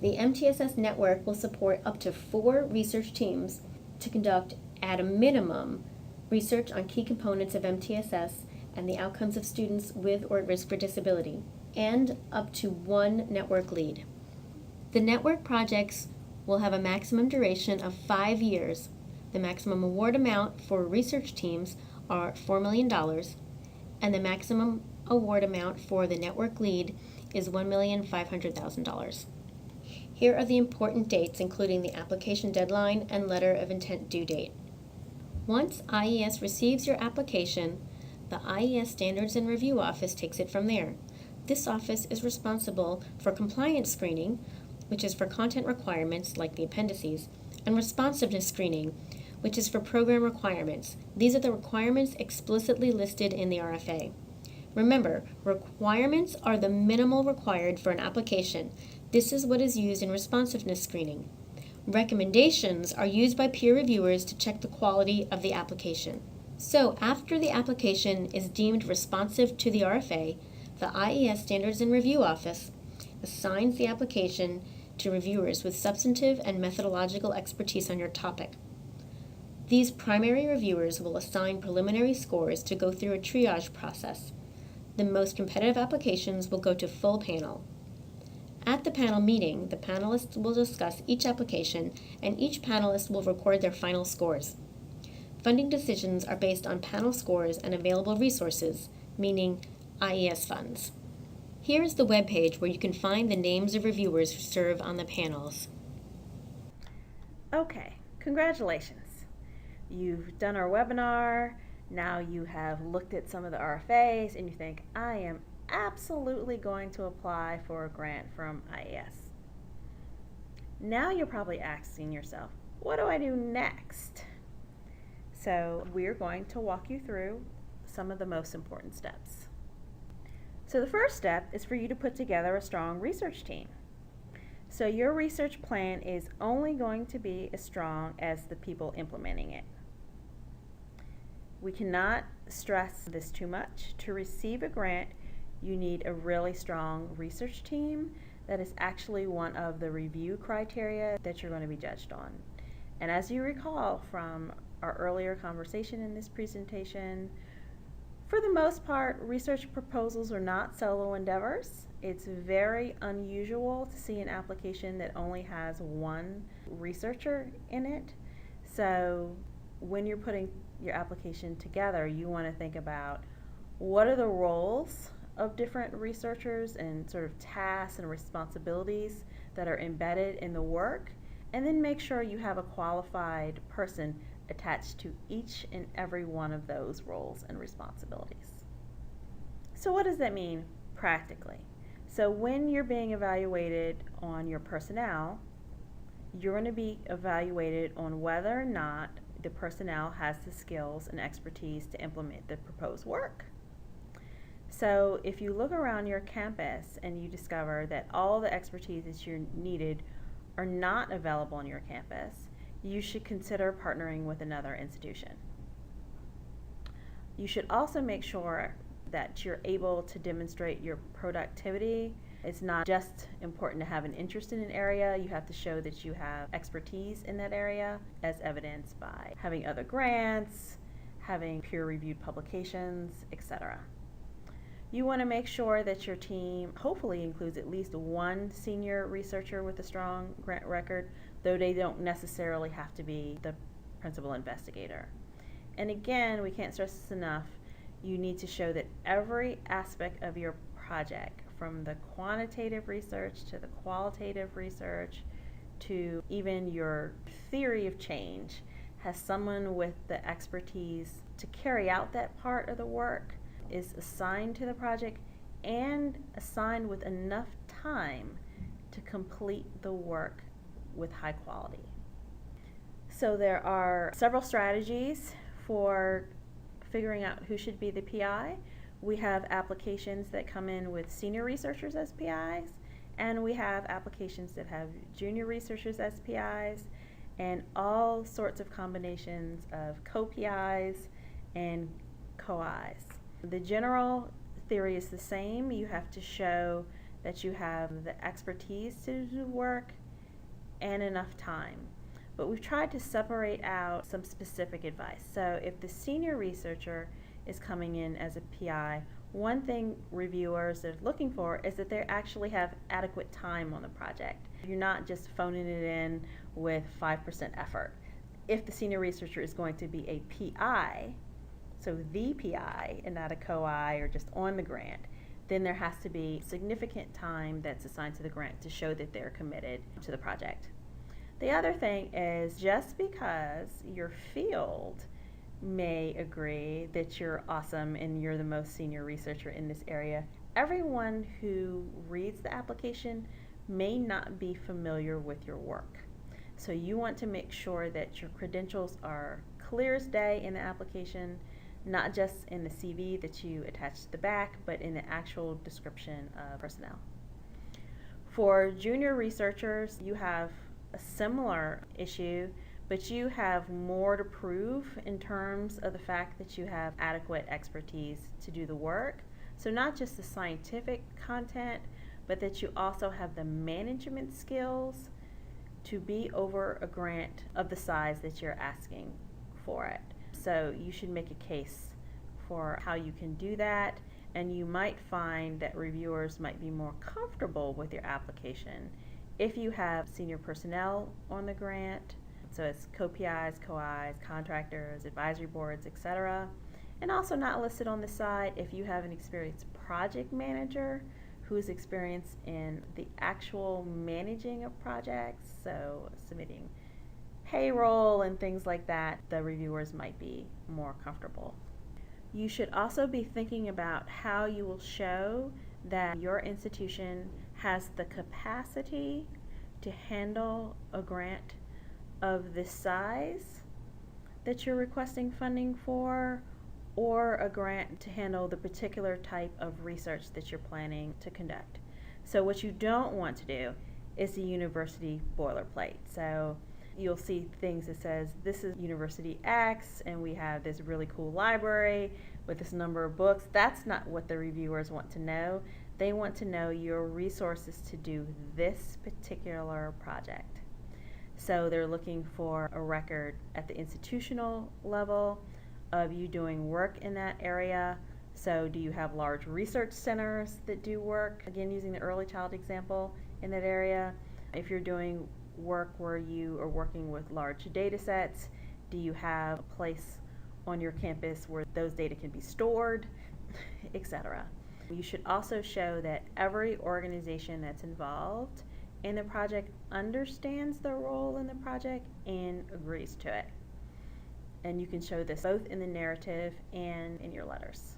The MTSS network will support up to 4 research teams to conduct, at a minimum, research on key components of MTSS and the outcomes of students with or at risk for disability, and up to 1 network lead. The network projects will have a maximum duration of 5 years. The maximum award amount for research teams are $4 million, and the maximum award amount for the network lead is $1,500,000. Here are the important dates, including the application deadline and letter of intent due date. Once IES receives your application, the IES Standards and Review Office takes it from there. This office is responsible for compliance screening, which is for content requirements like the appendices, and responsiveness screening, which is for program requirements. These are the requirements explicitly listed in the RFA. Remember, requirements are the minimal required for an application. This is what is used in responsiveness screening. Recommendations are used by peer reviewers to check the quality of the application. So after the application is deemed responsive to the RFA, the IES Standards and Review Office assigns the application to reviewers with substantive and methodological expertise on your topic. These primary reviewers will assign preliminary scores to go through a triage process. The most competitive applications will go to full panel. At the panel meeting, the panelists will discuss each application, and each panelist will record their final scores. Funding decisions are based on panel scores and available resources, meaning IES funds. Here is the webpage where you can find the names of reviewers who serve on the panels. Okay, congratulations. You've done our webinar Now you have looked at some of the RFAs and you think, I am absolutely going to apply for a grant from IES. Now you're probably asking yourself, what do I do next? So we're going to walk you through some of the most important steps. So the first step is for you to put together a strong research team. So your research plan is only going to be as strong as the people implementing it. We cannot stress this too much. To receive a grant, you need a really strong research team that is actually one of the review criteria that you're going to be judged on. And as you recall from our earlier conversation in this presentation, for the most part, research proposals are not solo endeavors. It's very unusual to see an application that only has one researcher in it. So when you're putting your application together, you want to think about what are the roles of different researchers and sort of tasks and responsibilities that are embedded in the work, and then make sure you have a qualified person attached to each and every one of those roles and responsibilities. So what does that mean practically? So when you're being evaluated on your personnel, you're going to be evaluated on whether or not the personnel has the skills and expertise to implement the proposed work. So if you look around your campus and you discover that all the expertise that you needed are not available on your campus, you should consider partnering with another institution. You should also make sure that you're able to demonstrate your productivity. It's not just important to have an interest in an area, you have to show that you have expertise in that area, as evidenced by having other grants, having peer-reviewed publications, etc. You want to make sure that your team hopefully includes at least one senior researcher with a strong grant record, though they don't necessarily have to be the principal investigator. And again, we can't stress this enough, you need to show that every aspect of your project, from the quantitative research to the qualitative research to even your theory of change, has someone with the expertise to carry out that part of the work, is assigned to the project, and assigned with enough time to complete the work with high quality. So there are several strategies for figuring out who should be the PI. We have applications that come in with senior researchers as PIs, and we have applications that have junior researchers as PIs, and all sorts of combinations of co-PIs and co-Is. The general theory is the same. You have to show that you have the expertise to do the work and enough time. But we've tried to separate out some specific advice. So if the senior researcher is coming in as a PI, one thing reviewers are looking for is that they actually have adequate time on the project. You're not just phoning it in with 5% effort. If the senior researcher is going to be a PI, so the PI and not a co-I or just on the grant, then there has to be significant time that's assigned to the grant to show that they're committed to the project. The other thing is, just because your field may agree that you're awesome and you're the most senior researcher in this area, everyone who reads the application may not be familiar with your work. So you want to make sure that your credentials are clear as day in the application, not just in the CV that you attach to the back, but in the actual description of personnel. For junior researchers, you have a similar issue, but you have more to prove in terms of the fact that you have adequate expertise to do the work. So not just the scientific content, but that you also have the management skills to be over a grant of the size that you're asking for it. So you should make a case for how you can do that, and you might find that reviewers might be more comfortable with your application if you have senior personnel on the grant, so it's co-PIs, co-Is, contractors, advisory boards, etc. And also not listed on the side if you have an experienced project manager who is experienced in the actual managing of projects, so submitting payroll and things like that, the reviewers might be more comfortable You should also be thinking about how you will show that your institution has the capacity to handle a grant of this size that you're requesting funding for, or a grant to handle the particular type of research that you're planning to conduct. So what you don't want to do is the university boilerplate. So you'll see things that says, this is University X, and we have this really cool library with this number of books. That's not what the reviewers want to know. They want to know your resources to do this particular project. So they're looking for a record at the institutional level of you doing work in that area. So do you have large research centers that do work, again using the early child example, in that area? If you're doing work where you are working with large data sets, do you have a place on your campus where those data can be stored, etc. You should also show that every organization that's involved in the project understands their role in the project and agrees to it. And you can show this both in the narrative and in your letters.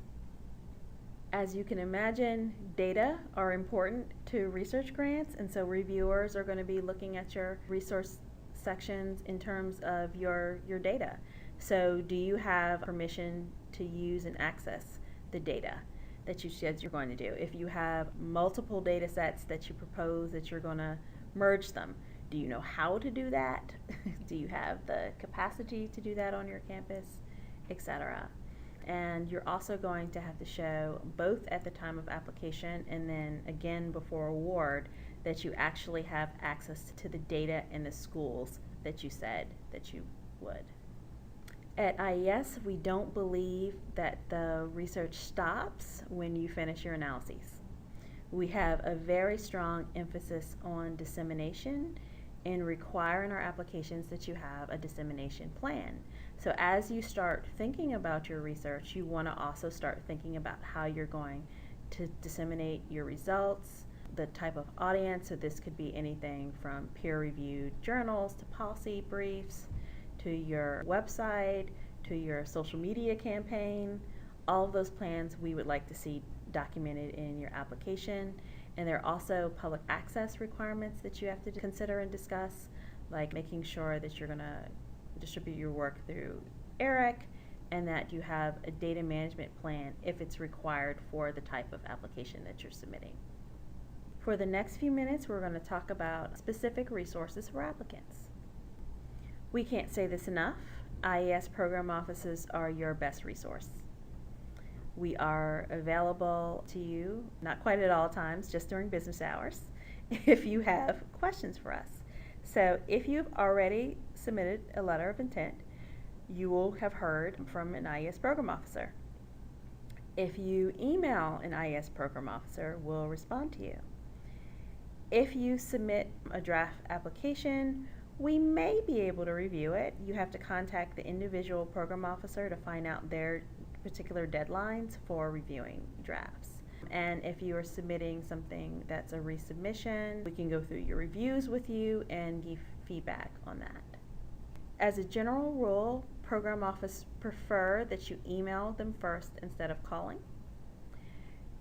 As you can imagine, data are important to research grants, and so reviewers are going to be looking at your resource sections in terms of your data. So do you have permission to use and access the data that you said you're going to do? If you have multiple data sets that you propose that you're going to merge them, do you know how to do that? Do you have the capacity to do that on your campus, etc.? And you're also going to have to show, both at the time of application and then again before award, that you actually have access to the data in the schools that you said that you would. At IES, we don't believe that the research stops when you finish your analyses. We have a very strong emphasis on dissemination and require in our applications that you have a dissemination plan. So as you start thinking about your research, you want to also start thinking about how you're going to disseminate your results, the type of audience. So this could be anything from peer-reviewed journals to policy briefs, to your website, to your social media campaign. All of those plans we would like to see documented in your application. And there are also public access requirements that you have to consider and discuss, like making sure that you're going to distribute your work through ERIC and that you have a data management plan if it's required for the type of application that you're submitting. For the next few minutes, we're going to talk about specific resources for applicants. We can't say this enough. IES program offices are your best resource. We are available to you, not quite at all times, just during business hours, if you have questions for us. So if you've already submitted a letter of intent, you will have heard from an IES program officer. If you email an IES program officer, we'll respond to you. If you submit a draft application, we may be able to review it. You have to contact the individual program officer to find out their particular deadlines for reviewing drafts. And if you are submitting something that's a resubmission, we can go through your reviews with you and give feedback on that. As a general rule, program office prefer that you email them first instead of calling.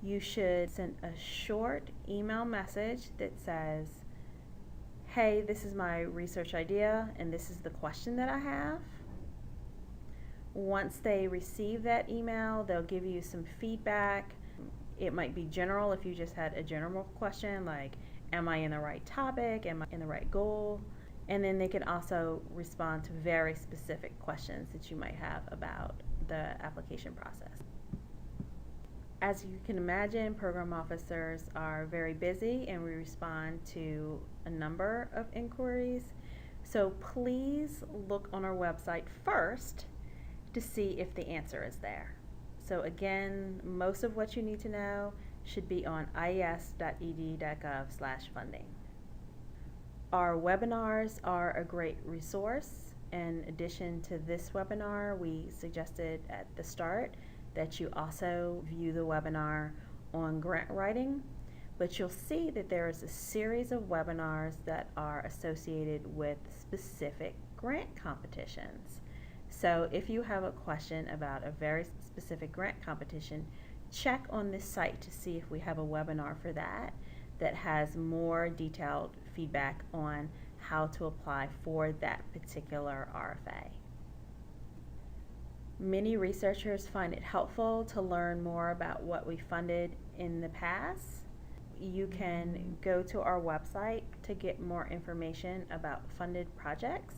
You should send a short email message that says, hey, this is my research idea and this is the question that I have. Once they receive that email, they'll give you some feedback. It might be general if you just had a general question like, am I in the right topic? Am I in the right goal? And then they can also respond to very specific questions that you might have about the application process. As you can imagine, program officers are very busy and we respond to a number of inquiries. So please look on our website first to see if the answer is there. So again, most of what you need to know should be on ies.ed.gov/funding. Our webinars are a great resource. In addition to this webinar, we suggested at the start that you also view the webinar on grant writing, but you'll see that there is a series of webinars that are associated with specific grant competitions. So if you have a question about a very specific grant competition, check on this site to see if we have a webinar for that has more detailed feedback on how to apply for that particular RFA. Many researchers find it helpful to learn more about what we funded in the past. You can go to our website to get more information about funded projects.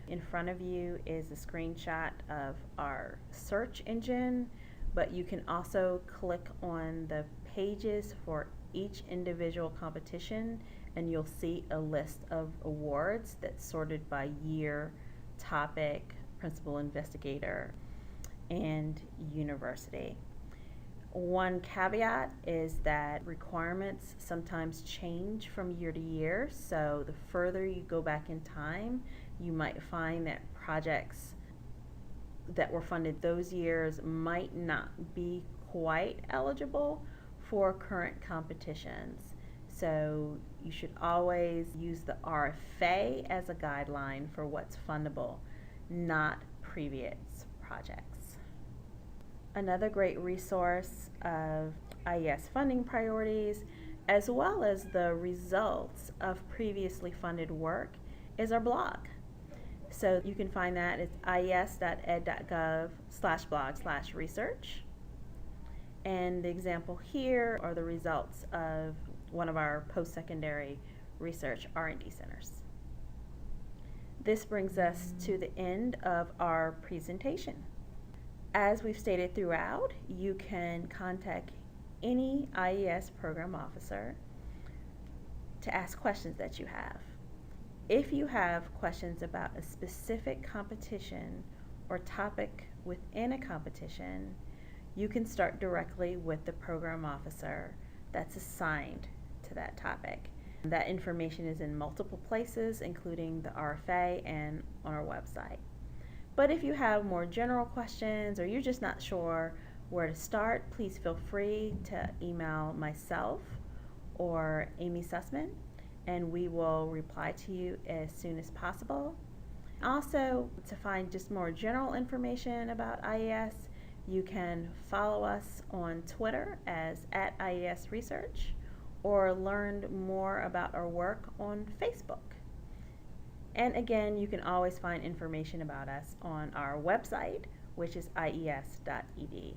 In front of you is a screenshot of our search engine, but you can also click on the pages for each individual competition and you'll see a list of awards that's sorted by year, topic, principal investigator, and university. One caveat is that requirements sometimes change from year to year, so the further you go back in time, you might find that projects that were funded those years might not be quite eligible for current competitions. So you should always use the RFA as a guideline for what's fundable, not previous projects. Another great resource of IES funding priorities, as well as the results of previously funded work, is our blog. So you can find that at ies.ed.gov/blog/research. And the example here are the results of one of our post-secondary research R&D centers. This brings us to the end of our presentation. As we've stated throughout, you can contact any IES program officer to ask questions that you have. If you have questions about a specific competition or topic within a competition, you can start directly with the program officer that's assigned to that topic. That information is in multiple places, including the RFA and on our website. But if you have more general questions or you're just not sure where to start, please feel free to email myself or Amy Sussman, and we will reply to you as soon as possible. Also, to find just more general information about IES, you can follow us on Twitter as @IES Research or learn more about our work on Facebook. And again, you can always find information about us on our website, which is ies.ed.gov.